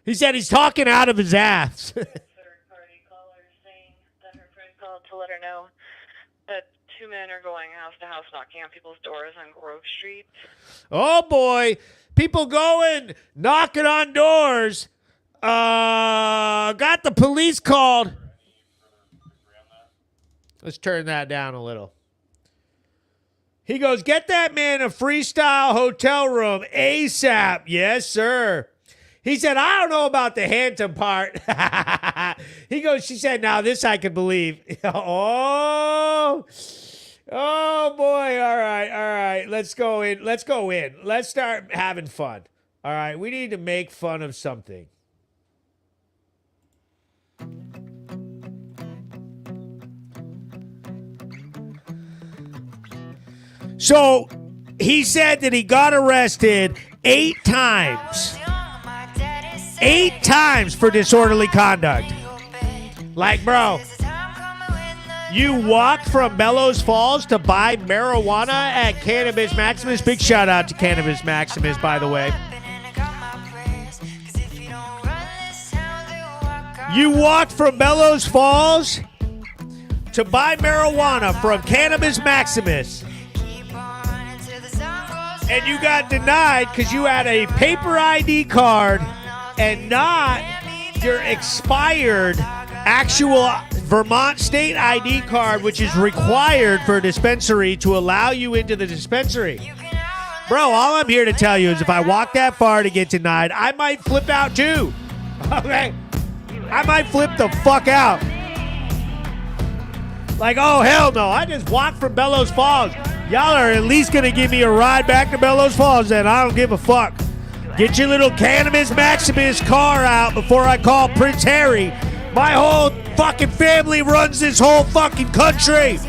He said he's talking out of his ass. Third-party caller saying that her friend called to let her know that two men are going house to house knocking on people's doors on Grove Street. Oh, boy. People going, knocking on doors. Got the police called. Let's turn that down a little. He goes, get that man a freestyle hotel room ASAP. Yes, sir. He said, I don't know about the Hampton part. He goes, she said, now this I can believe. Oh, boy. All right. Let's go in. Let's start having fun. All right. We need to make fun of something. So he said that he got arrested 8 times. 8 times for disorderly conduct. Like, bro, you walked from Melrose Falls to buy marijuana at Cannabis Maximus. Big shout out to Cannabis Maximus, by the way. You walked from Melrose Falls to buy marijuana from Cannabis Maximus. And you got denied because you had a paper ID card and not your expired actual Vermont state ID card, which is required for a dispensary to allow you into the dispensary. Bro, all I'm here to tell you is if I walk that far to get denied, I might flip out too. Okay? I might flip the fuck out. Like, oh, hell no. I just walked from Bellows Falls. Y'all are at least going to give me a ride back to Bellows Falls, then. I don't give a fuck. Get your little Cannabis Maximus car out before I call Prince Harry. My whole fucking family runs this whole fucking country.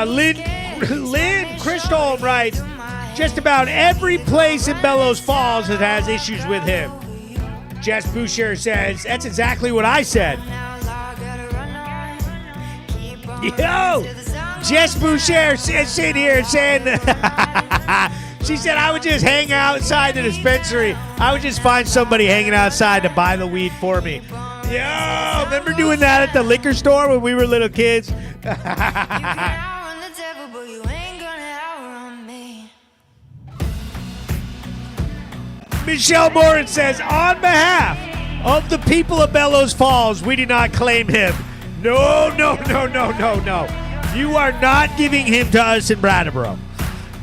Lynn Christholm writes, just about every place in Bellows Falls that has issues with him. Jess Boucher says, that's exactly what I said. Yo, Jess Boucher sitting here saying, she said, I would just hang outside the dispensary. I would just find somebody hanging outside to buy the weed for me. Yo, remember doing that at the liquor store when we were little kids? Michelle Morin says, on behalf of the people of Bellows Falls, we do not claim him. No. You are not giving him to us in Brattleboro.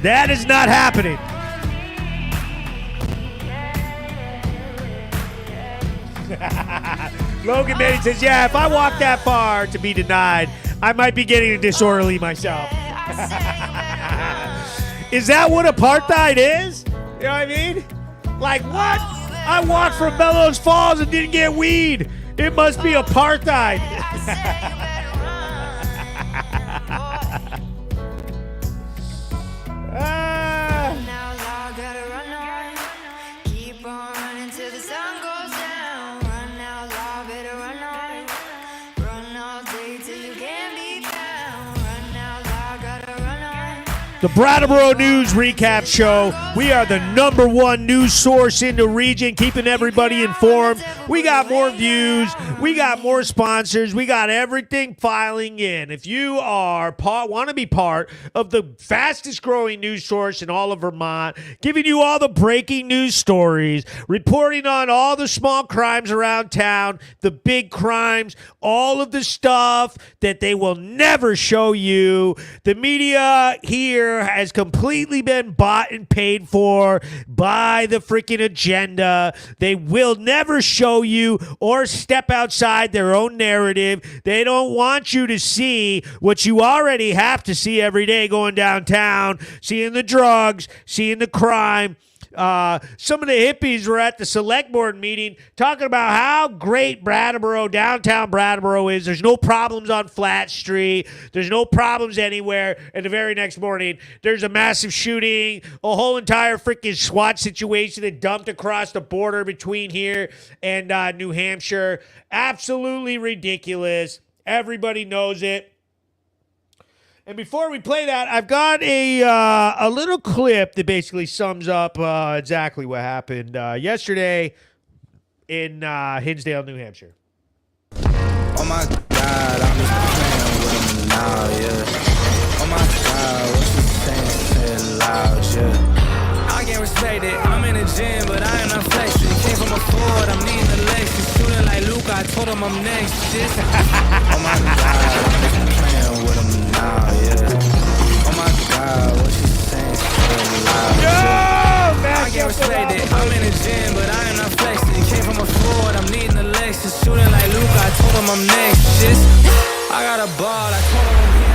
That is not happening. Logan Manning says, yeah, if I walk that far to be denied, I might be getting disorderly myself. Is that what apartheid is? You know what I mean? Like, what? I walked from Bellows Falls and didn't get weed. It must be apartheid. The Brattleboro News Recap Show. We are the #1 news source in the region, keeping everybody informed. We got more views. We got more sponsors. We got everything filing in. If you are want to be part of the fastest growing news source in all of Vermont, giving you all the breaking news stories, reporting on all the small crimes around town, the big crimes, all of the stuff that they will never show you. The media here has completely been bought and paid for by the freaking agenda. They will never show you or step outside their own narrative. They don't want you to see what you already have to see every day going downtown, seeing the drugs, seeing the crime. Some of the hippies were at the select board meeting talking about how great downtown Brattleboro is. There's no problems on Flat Street. There's no problems anywhere. And the very next morning, there's a massive shooting, a whole entire freaking SWAT situation that dumped across the border between here and New Hampshire. Absolutely ridiculous. Everybody knows it. And before we play that, I've got a little clip that basically sums up exactly what happened yesterday in Hinsdale, New Hampshire. Oh my God, I'm just playing with him now, yeah. Oh my God, what you saying? Say it loud, yeah. I can't respect it. I'm in the gym, but I am not flexing. Came from a Ford, I'm needing the Lexus. Shooting like Luke, I told him I'm next. Shit. Oh my God, I'm just playing with him now, yeah. Oh my God, what you saying? Say it loud, yeah. I can't respect it. I'm in the gym, but I am not flexing. Came from a Ford, I'm needing the Lexus. Shooting like Luke, I told him I'm next. Shit. I got a ball, I told him I'm here.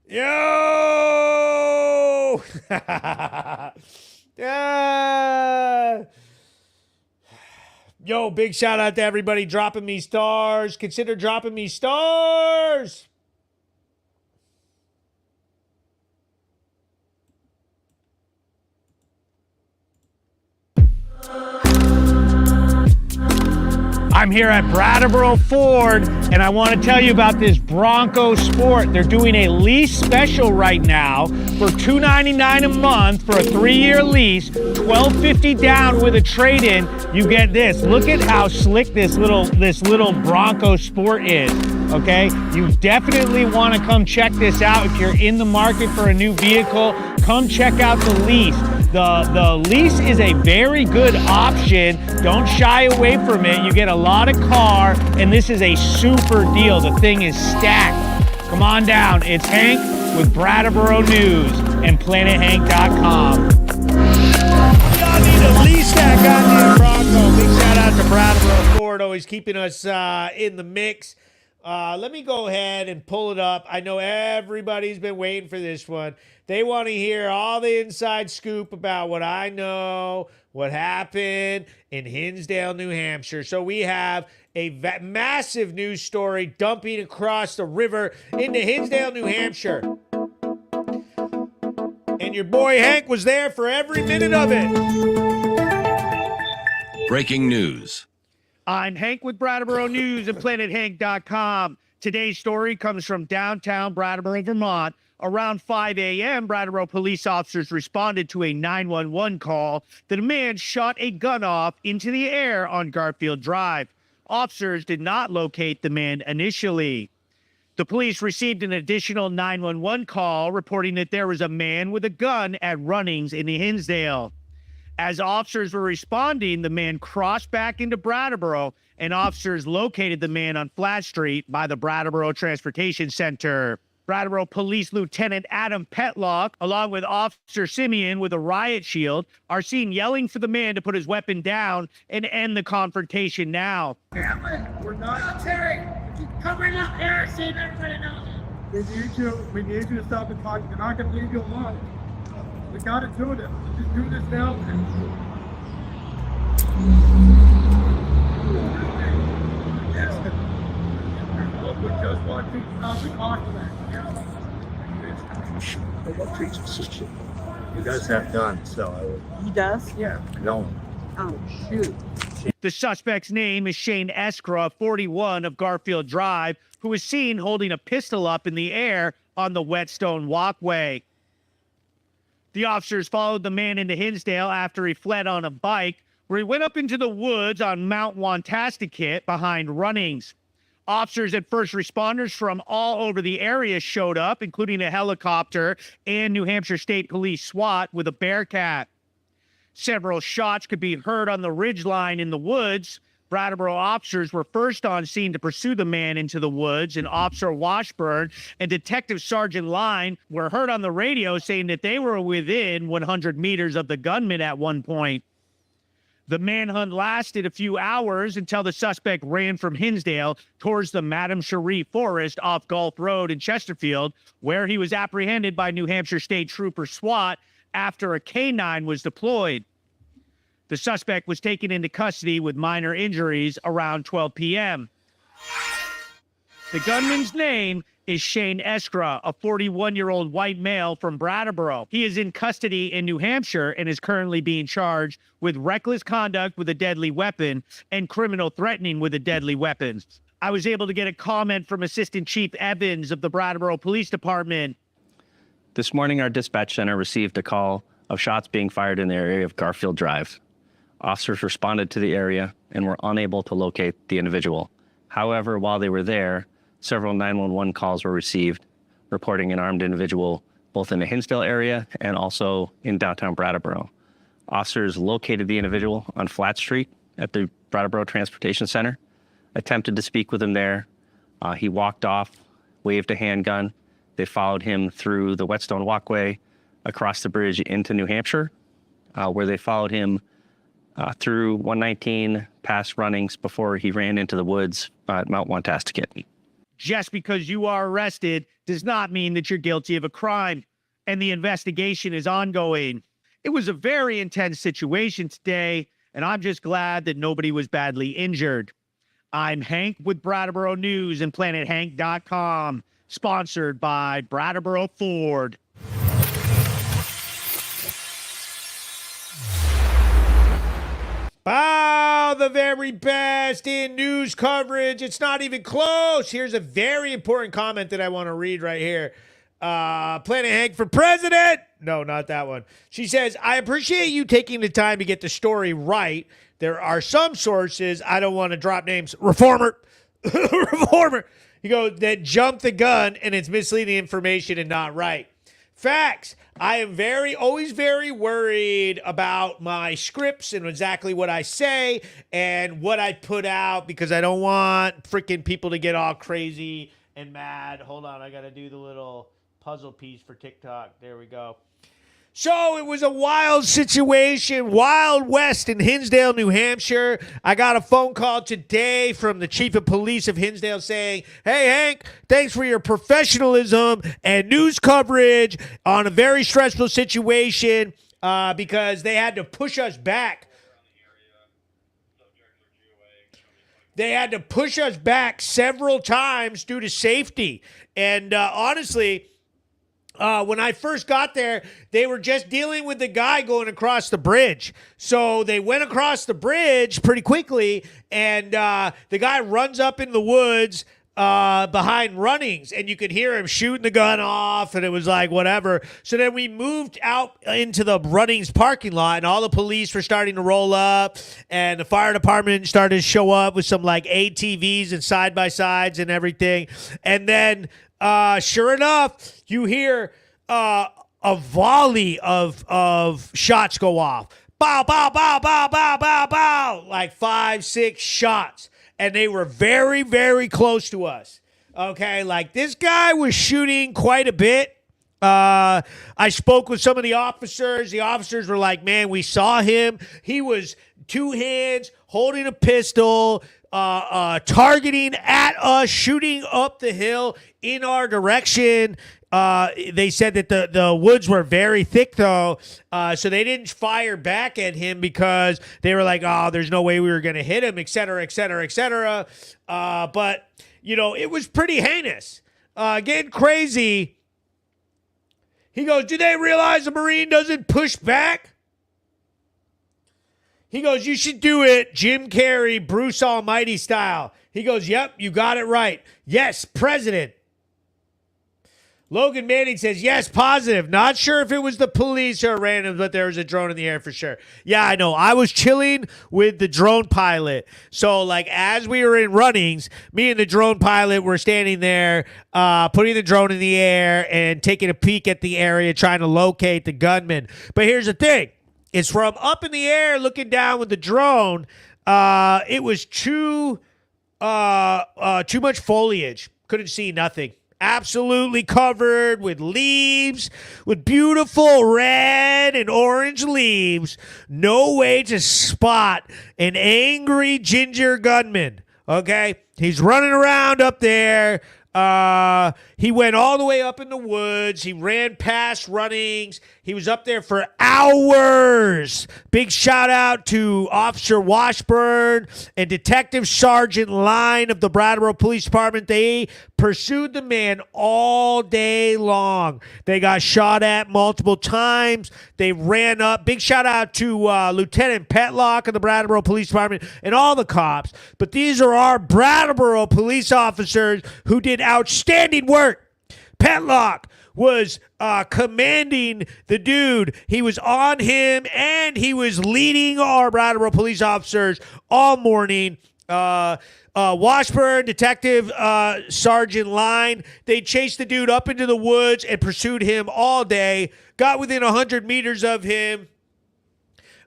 Yo! Yeah. Yo, big shout out to everybody dropping me stars. Consider dropping me stars. I'm here at Brattleboro Ford, and I want to tell you about this Bronco Sport. They're doing a lease special right now for $299 a month for a 3-year lease, $1,250 down with a trade-in. You get this. Look at how slick this little Bronco Sport is. Okay, you definitely want to come check this out if you're in the market for a new vehicle. Come check out the lease. The lease is a very good option. Don't shy away from it. You get a lot of car, and this is a super deal. The thing is stacked. Come on down. It's Hank with Brattleboro News and PlanetHank.com. Y'all need to lease that goddamn Bronco. Big shout out to Brattleboro Ford, always keeping us in the mix. Let me go ahead and pull it up. I know everybody's been waiting for this one. They want to hear all the inside scoop about what I know, what happened in Hinsdale, New Hampshire. So we have a massive news story dumping across the river into Hinsdale, New Hampshire. And your boy Hank was there for every minute of it. Breaking news. I'm Hank with Brattleboro News and PlanetHank.com. Today's story comes from downtown Brattleboro, Vermont. Around 5 a.m., Brattleboro police officers responded to a 911 call that a man shot a gun off into the air on Garfield Drive. Officers did not locate the man initially. The police received an additional 911 call reporting that there was a man with a gun at Runnings in Hinsdale. As officers were responding, the man crossed back into Brattleboro, and officers located the man on Flat Street by the Brattleboro Transportation Center. Brattleboro Police Lieutenant Adam Petlock, along with Officer Simeon with a riot shield, are seen yelling for the man to put his weapon down and end the confrontation now. Damn it, we're not military. Covering up heresy and everybody knows. We need you to stop and talk. You're not going to leave you alone. We got to do it. Just do this now. We just want you to stop and talk to them. You guys have guns, so He does? yeah, no. Oh, shoot. The suspect's name is Shane Eskra, 41 of Garfield Drive, who was seen holding a pistol up in the air on the Whetstone Walkway. The officers followed the man into Hinsdale after he fled on a bike, where he went up into the woods on Mount Wantasticate behind Runnings. Officers and first responders from all over the area showed up, including a helicopter and New Hampshire State Police SWAT with a Bearcat. Several shots could be heard on the ridgeline in the woods. Brattleboro officers were first on scene to pursue the man into the woods, and Officer Washburn and Detective Sergeant Line were heard on the radio saying that they were within 100 meters of the gunman at one point. The manhunt lasted a few hours until the suspect ran from Hinsdale towards the Madame Cherie Forest off Gulf Road in Chesterfield, where he was apprehended by New Hampshire State Trooper SWAT after a K-9 was deployed. The suspect was taken into custody with minor injuries around 12 p.m. The gunman's name is Shane Eskra, a 41-year-old white male from Brattleboro. He is in custody in New Hampshire and is currently being charged with reckless conduct with a deadly weapon and criminal threatening with a deadly weapon. I was able to get a comment from Assistant Chief Evans of the Brattleboro Police Department. This morning, our dispatch center received a call of shots being fired in the area of Garfield Drive. Officers responded to the area and were unable to locate the individual. However, while they were there, several 911 calls were received reporting an armed individual both in the Hinsdale area and also in downtown Brattleboro. Officers located the individual on Flat Street at the Brattleboro Transportation Center, attempted to speak with him there. He walked off, waved a handgun. They followed him through the Whetstone Walkway, across the bridge into New Hampshire, where they followed him through 119 past Runnings before he ran into the woods at Mount Wantasticate. Just because you are arrested does not mean that you're guilty of a crime, and the investigation is ongoing. It was a very intense situation today, and I'm just glad that nobody was badly injured. I'm Hank with Brattleboro News and PlanetHank.com, sponsored by Brattleboro Ford. Oh, the very best in news coverage. It's not even close. Here's a very important comment that I want to read right here. Planet Hank for president. No, not that one. She says, I appreciate you taking the time to get the story right. There are some sources, I don't want to drop names, reformer, you go, that jump the gun and it's misleading information and not right. Facts. I am always very worried about my scripts and exactly what I say and what I put out because I don't want freaking people to get all crazy and mad. Hold on, I got to do the little puzzle piece for TikTok. There we go. So it was a wild situation, Wild West in Hinsdale, New Hampshire. I got a phone call today from the chief of police of Hinsdale saying, hey, Hank, thanks for your professionalism and news coverage on a very stressful situation because they had to push us back. They had to push us back several times due to safety. And honestly, when I first got there, they were just dealing with the guy going across the bridge. So they went across the bridge pretty quickly, and the guy runs up in the woods behind Runnings, and you could hear him shooting the gun off, and it was like whatever. So then we moved out into the Runnings parking lot, and all the police were starting to roll up, and the fire department started to show up with some like ATVs and side-by-sides and everything. And then sure enough, you hear a volley of shots go off. Bow, bow, bow, bow, bow, bow, bow. Like 5, 6 shots. And they were very, very close to us. Okay, like this guy was shooting quite a bit. I spoke with some of the officers. The officers were like, man, we saw him. He was 2 hands holding a pistol, targeting at us, shooting up the hill in our direction. They said that the woods were very thick, though, so they didn't fire back at him because they were like, oh, there's no way we were going to hit him, et cetera, et cetera, et cetera. But, you know, it was pretty heinous. Getting crazy. He goes, do they realize a Marine doesn't push back? He goes, you should do it Jim Carrey, Bruce Almighty style. He goes, yep, you got it right. Yes, President. Logan Manning says, yes, positive. Not sure if it was the police or random, but there was a drone in the air for sure. Yeah, I know. I was chilling with the drone pilot. So, like, as we were in Runnings, me and the drone pilot were standing there, putting the drone in the air and taking a peek at the area, trying to locate the gunman. But here's the thing. It's from up in the air looking down with the drone. It was too much foliage. Couldn't see nothing. Absolutely covered with leaves, with beautiful red and orange leaves. No way to spot an angry ginger gunman. Okay? He's running around up there. He went all the way up in the woods. He ran past Runnings. He was up there for hours. Big shout out to Officer Washburn and Detective Sergeant Line of the Brattleboro Police Department. They pursued the man all day long. They got shot at multiple times. They ran up. Big shout out to Lieutenant Petlock of the Brattleboro Police Department and all the cops. But these are our Brattleboro police officers who did outstanding work. Petlock was commanding the dude. He was on him, and he was leading our Brattleboro police officers all morning. Washburn, Detective Sergeant Line, they chased the dude up into the woods and pursued him all day. Got within 100 meters of him.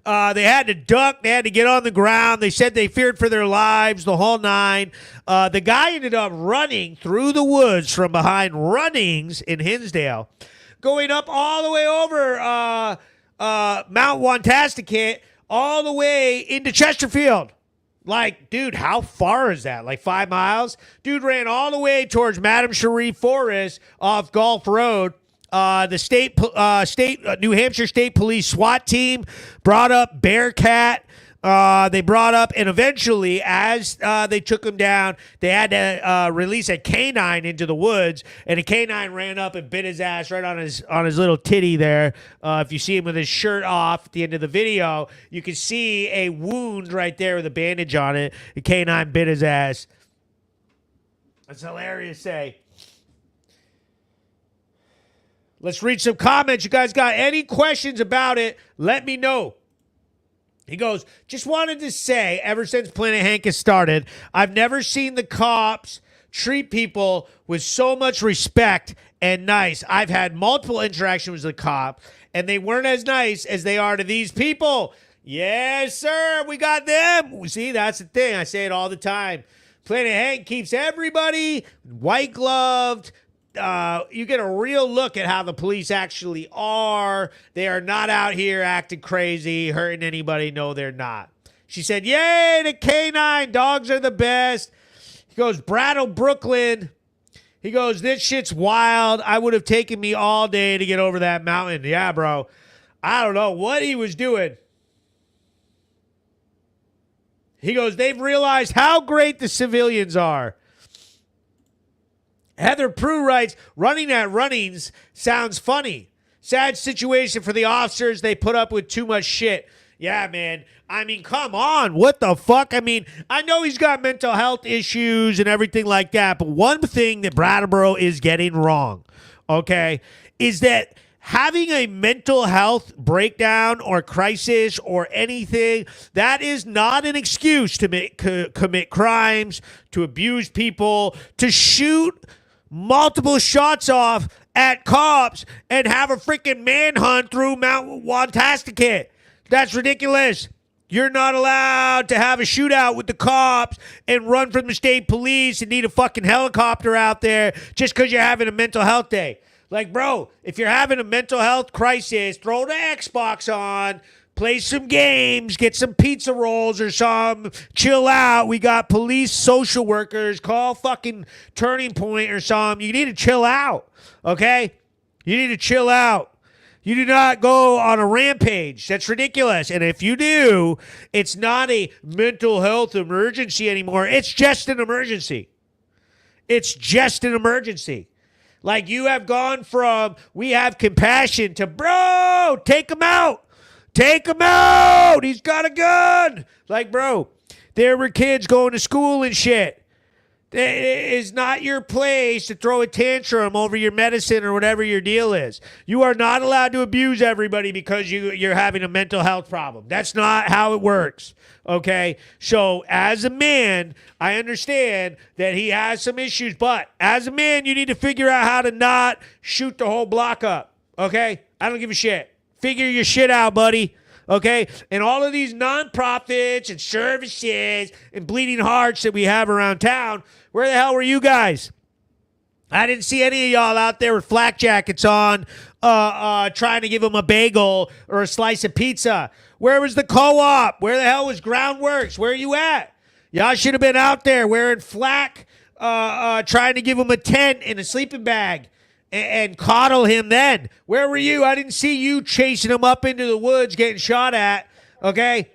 They had to duck. They had to get on the ground. They said they feared for their lives, the whole nine. The guy ended up running through the woods from behind Runnings in Hinsdale, going up all the way over Mount Wantasticate, all the way into Chesterfield. Like, dude, how far is that? Like 5 miles? Dude ran all the way towards Madame Cherie Forest off Gulf Road. The New Hampshire State Police SWAT team brought up Bearcat. They brought up, and eventually, as they took him down, they had to release a canine into the woods, and a canine ran up and bit his ass right on his little titty there. If you see him with his shirt off at the end of the video, you can see a wound right there with a bandage on it. The canine bit his ass. That's hilarious, say. Let's read some comments. You guys got any questions about it, let me know. He goes, just wanted to say, ever since Planet Hank has started, I've never seen the cops treat people with so much respect and nice. I've had multiple interactions with the cop, and they weren't as nice as they are to these people. Yes, sir, we got them. See, that's the thing. I say it all the time. Planet Hank keeps everybody white-gloved, you get a real look at how the police actually are. They are not out here acting crazy, hurting anybody. No, they're not. She said, yay, the canine dogs are the best. He goes, Brattle, Brooklyn. He goes, this shit's wild. I would have taken me all day to get over that mountain. Yeah, bro. I don't know what he was doing. He goes, they've realized how great the civilians are. Heather Prue writes, running at runnings sounds funny. Sad situation for the officers. They put up with too much shit. Yeah, man. I mean, come on. What the fuck? I mean, I know he's got mental health issues and everything like that, but one thing that Brattleboro is getting wrong, okay, is that having a mental health breakdown or crisis or anything, that is not an excuse to commit crimes, to abuse people, to shoot multiple shots off at cops and have a freaking manhunt through Mount Wantasticate. That's ridiculous. You're not allowed to have a shootout with the cops and run from the state police and need a fucking helicopter out there just because you're having a mental health day. Like, bro, if you're having a mental health crisis, throw the Xbox on, play some games, get some pizza rolls or something, chill out. We got police social workers, call fucking Turning Point or something. You need to chill out, okay? You need to chill out. You do not go on a rampage. That's ridiculous. And if you do, it's not a mental health emergency anymore. It's just an emergency. It's just an emergency. Like, you have gone from, we have compassion, to, bro, take him out. Take him out. He's got a gun. Like, bro, there were kids going to school and shit. It is not your place to throw a tantrum over your medicine or whatever your deal is. You are not allowed to abuse everybody because you're having a mental health problem. That's not how it works, okay? So as a man, I understand that he has some issues, but as a man, you need to figure out how to not shoot the whole block up, okay? I don't give a shit. Figure your shit out, buddy. Okay? And all of these nonprofits and services and bleeding hearts that we have around town, where the hell were you guys? I didn't see any of y'all out there with flak jackets on trying to give them a bagel or a slice of pizza. Where was the co-op? Where the hell was Groundworks? Where are you at? Y'all should have been out there wearing flak, trying to give him a tent and a sleeping bag. And coddle him then. Where were you? I didn't see you chasing him up into the woods getting shot at. Okay?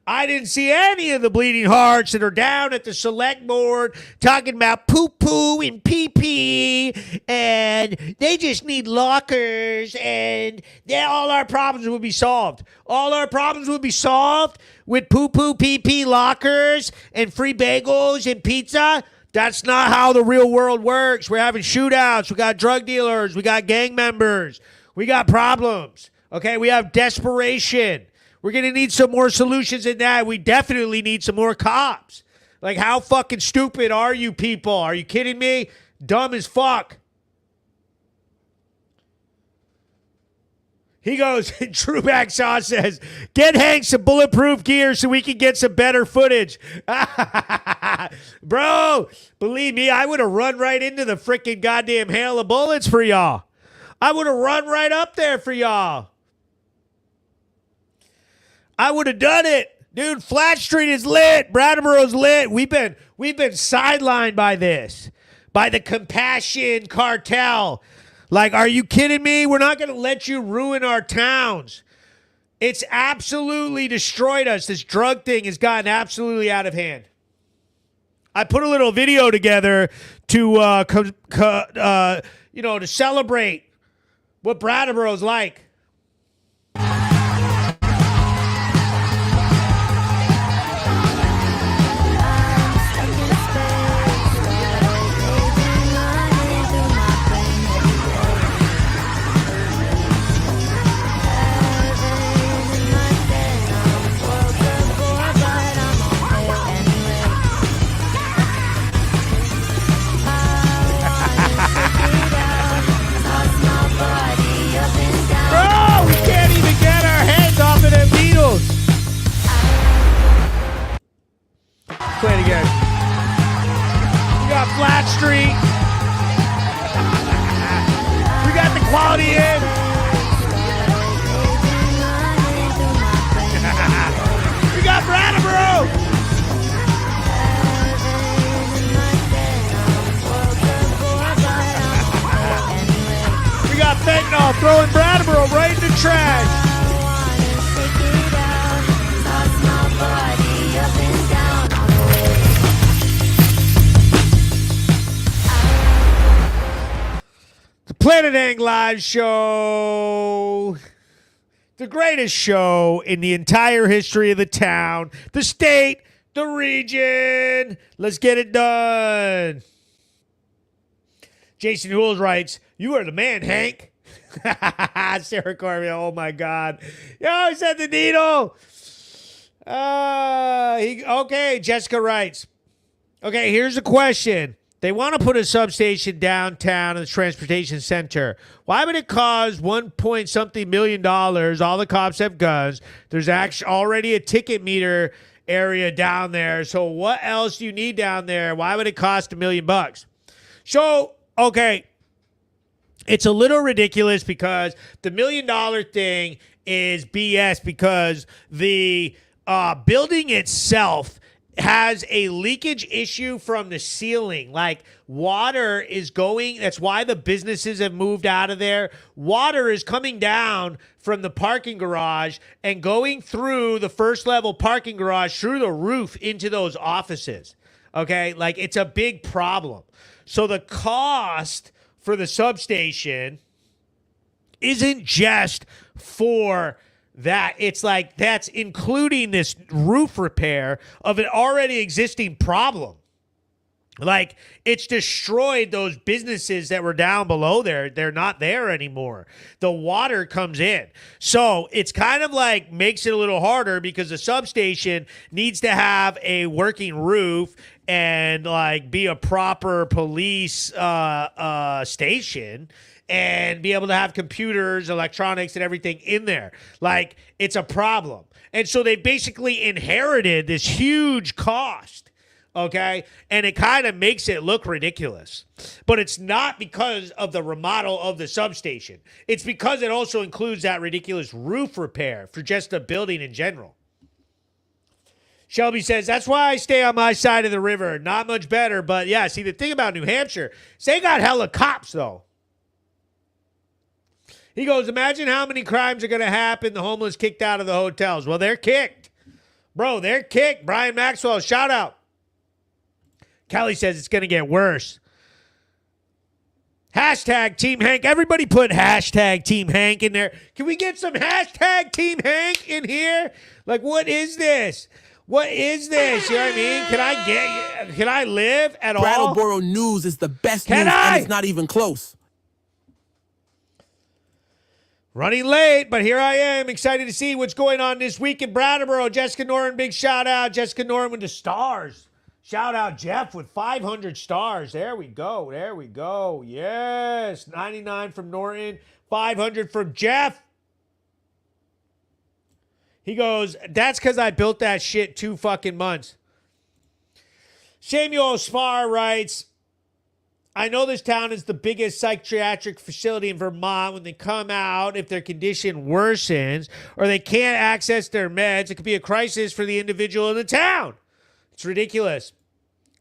I didn't see any of the bleeding hearts that are down at the select board talking about poo-poo and pee-pee, and they just need lockers, and all our problems would be solved. All our problems would be solved with poo-poo, pee-pee, lockers, and free bagels and pizza. That's not how the real world works. We're having shootouts. We got drug dealers. We got gang members. We got problems. Okay? We have desperation. We're going to need some more solutions than that. We definitely need some more cops. Like, how fucking stupid are you people? Are you kidding me? Dumb as fuck. He goes, Drew Backsaw says, get Hank some bulletproof gear so we can get some better footage. Bro, believe me, I would have run right into the freaking goddamn hail of bullets for y'all. I would have run right up there for y'all. I would have done it. Dude, Flat Street is lit. Brattleboro's lit. We've been sidelined by this. By the compassion cartel. Like, are you kidding me? We're not going to let you ruin our towns. It's absolutely destroyed us. This drug thing has gotten absolutely out of hand. I put a little video together to to celebrate what Brattleboro's like. Bro, Play it again. We got Flat Street. We got the Quality Inn. We got Brattleboro. We got fentanyl throwing Brattleboro right in the trash. The Planet Ang Live Show. The greatest show in the entire history of the town, the state, the region. Let's get it done. Jason Hools writes, "You are the man, Hank." Sarah Carvey, oh my God. Yo, he said the needle. Okay, Jessica writes, okay, here's a question. They want to put a substation downtown in the transportation center. Why would it cost $1 million? All the cops have guns. There's actually already a ticket meter area down there. So what else do you need down there? Why would it cost $1 million? So, okay, it's a little ridiculous because the $1 million thing is BS because the building itself has a leakage issue from the ceiling. Like water is going, that's why the businesses have moved out of there. Water is coming down from the parking garage and going through the first level parking garage through the roof into those offices. Okay, like it's a big problem. So the cost for the substation isn't just for that. It's like that's including this roof repair of an already existing problem. Like it's destroyed those businesses that were down below there. They're not there anymore. The water comes in. So it's kind of like makes it a little harder because the substation needs to have a working roof and like be a proper police station and be able to have computers, electronics, and everything in there. Like, it's a problem. And so they basically inherited this huge cost, okay? And it kind of makes it look ridiculous. But it's not because of the remodel of the substation. It's because it also includes that ridiculous roof repair for just the building in general. Shelby says, that's why I stay on my side of the river. Not much better, but yeah, see, the thing about New Hampshire is they got hella cops, though. He goes, imagine how many crimes are going to happen. The homeless kicked out of the hotels. Well, they're kicked. Bro, they're kicked. Brian Maxwell, shout out. Kelly says it's going to get worse. Hashtag Team Hank. Everybody put hashtag Team Hank in there. Can we get some hashtag Team Hank in here? Like, what is this? What is this? You know what I mean? Can I live at all? Brattleboro News is the best news, and it's not even close. Running late, but here I am, excited to see what's going on this week in Brattleboro. Jessica Norton, big shout out. Jessica Norton with the stars. Shout out Jeff with 500 stars. There we go. There we go. Yes. 99 from Norton, 500 from Jeff. He goes, that's because I built that shit 2 fucking months. Samuel Spar writes, I know this town is the biggest psychiatric facility in Vermont. When they come out, if their condition worsens or they can't access their meds, it could be a crisis for the individual in the town. It's ridiculous.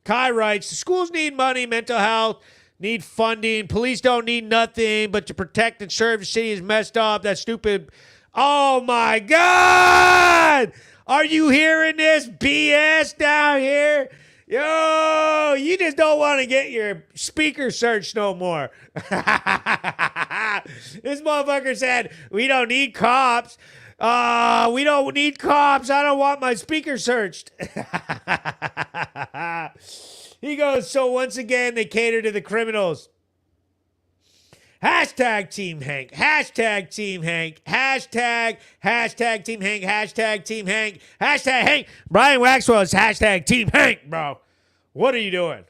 Kai writes, the schools need money, mental health, need funding. Police don't need nothing, but to protect and serve the city is messed up. That's stupid. Oh, my God. Are you hearing this BS down here? Yo, you just don't want to get your speaker searched no more. This motherfucker said, we don't need cops. We don't need cops. I don't want my speaker searched. He goes, so once again, they cater to the criminals. Hashtag Team Hank. Hashtag Team Hank. Hashtag Team Hank. Hashtag Team Hank. Hashtag Hank. Brian Waxwell is hashtag Team Hank, bro. What are you doing?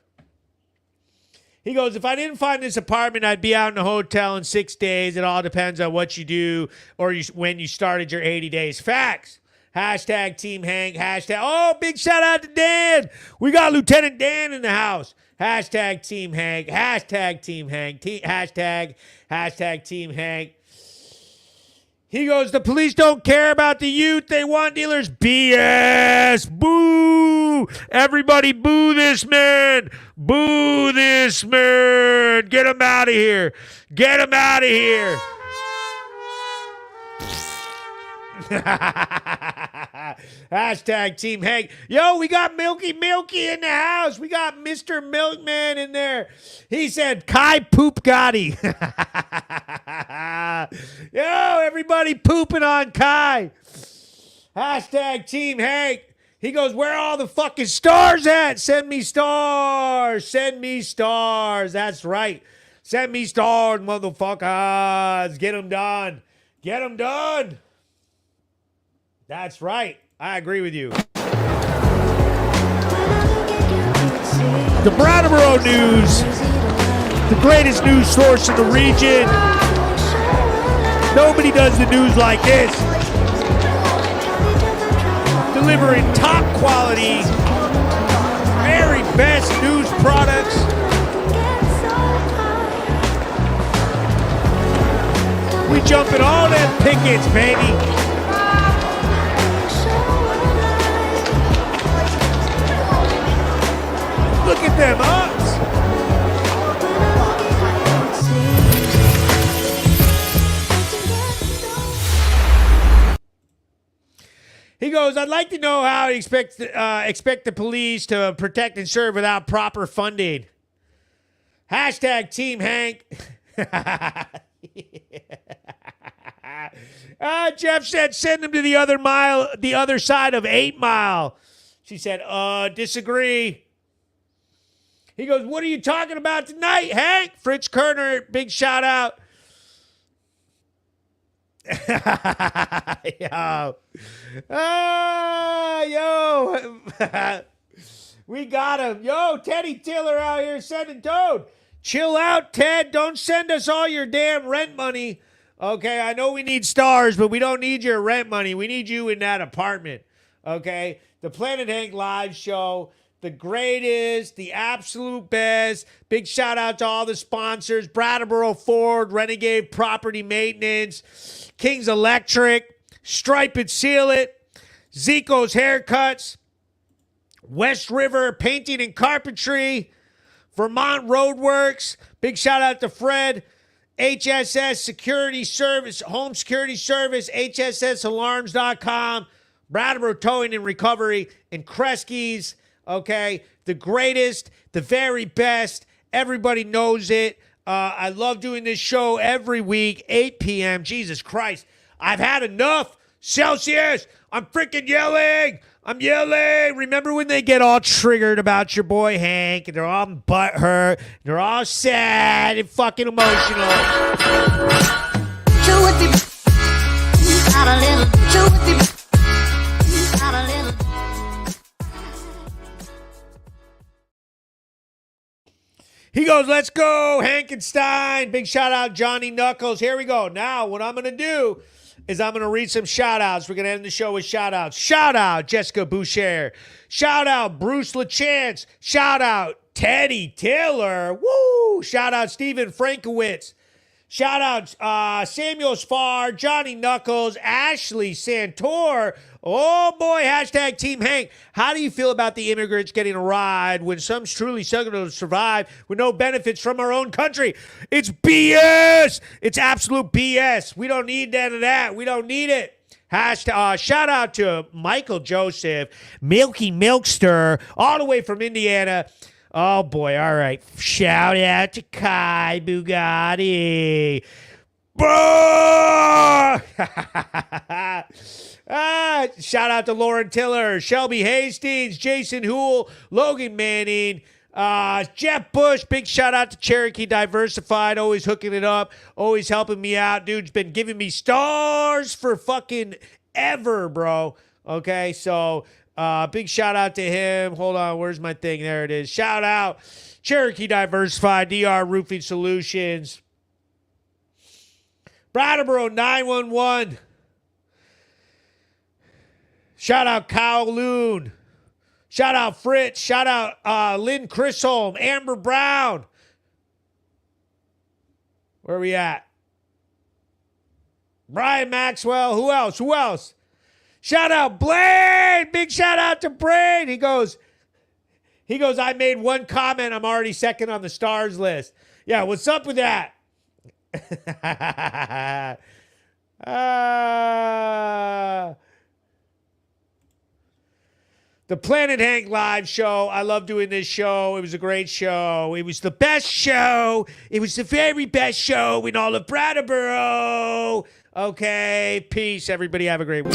He goes, if I didn't find this apartment, I'd be out in a hotel in 6 days. It all depends on what you do or when you started your 80 days. Facts. Hashtag Team Hank. Hashtag. Oh, big shout out to Dan. We got Lieutenant Dan in the house. Hashtag Team Hank. Hashtag Team Hank. Hashtag Team Hank. He goes, the police don't care about the youth. They want dealers. BS. Boo. Everybody boo this man. Boo this man. Get him out of here. Get him out of here. Hashtag Team Hank. Yo, we got Milky in the house. We got Mr. Milkman in there. He said, Kai Poop Gotti. Yo, everybody pooping on Kai. Hashtag Team Hank. He goes, where are all the fucking stars at? Send me stars. Send me stars. That's right. Send me stars, motherfuckers. Get them done. Get them done. That's right. I agree with you. The Brattleboro News, the greatest news source in the region. Nobody does the news like this. Delivering top quality, very best news products. We jumping all them pickets, baby. Look at them ups. He goes, I'd like to know how he expect the police to protect and serve without proper funding. Hashtag Team Hank. Jeff said, send him to the other side of 8 Mile. She said, disagree. He goes, what are you talking about tonight, Hank? Fritz Kerner, big shout out. Yo. Yo. We got him. Yo, Teddy Tiller out here sending Toad. Chill out, Ted. Don't send us all your damn rent money. Okay, I know we need stars, but we don't need your rent money. We need you in that apartment. Okay? The Planet Hank live show. The greatest, the absolute best. Big shout out to all the sponsors. Brattleboro Ford, Renegade Property Maintenance, King's Electric, Stripe It, Seal It, Zico's Haircuts, West River Painting and Carpentry, Vermont Roadworks. Big shout out to Fred. HSS Security Service, Home Security Service, HSSalarms.com, Brattleboro Towing and Recovery, and Kresge's. Okay, the greatest, the very best. Everybody knows it. I love doing this show every week, 8 p.m. Jesus Christ. I've had enough. Celsius, I'm freaking yelling. I'm yelling. Remember when they get all triggered about your boy Hank, and they're all butthurt, and they're all sad and fucking emotional. He goes, let's go, Hankenstein. Big shout out, Johnny Knuckles. Here we go. Now, what I'm going to do is I'm going to read some shout outs. We're going to end the show with shout outs. Shout out, Jessica Boucher. Shout out, Bruce LaChance. Shout out, Teddy Taylor. Woo! Shout out, Stephen Frankowitz. Shout out, Samuel Spar, Johnny Knuckles, Ashley Santor. Oh boy, hashtag Team Hank. How do you feel about the immigrants getting a ride when some truly struggle to survive with no benefits from our own country? It's BS. It's absolute BS. We don't need none of that. We don't need it. Hashtag, shout out to Michael Joseph, Milky Milkster, all the way from Indiana. Oh boy, all right. Shout out to Kai Bugatti. Shout out to Lauren Tiller, Shelby Hastings, Jason Hool, Logan Manning, Jeff Bush. Big shout out to Cherokee Diversified, always hooking it up, always helping me out. Dude's been giving me stars for fucking ever, bro. Okay, so big shout out to him. Hold on, where's my thing? There it is. Shout out Cherokee Diversified, DR Roofing Solutions, Brattleboro 911. Shout out Kowloon. Shout out Fritz. Shout out Lynn Chisholm, Amber Brown. Where are we at? Brian Maxwell. Who else? Who else? Shout out Blaine. Big shout out to Blaine. He goes, I made one comment. I'm already second on the stars list. Yeah, what's up with that? The Planet Hank live show. I love doing this show. It was a great show. It was the best show. It was the very best show in all of Brattleboro. Okay, peace. Everybody have a great week.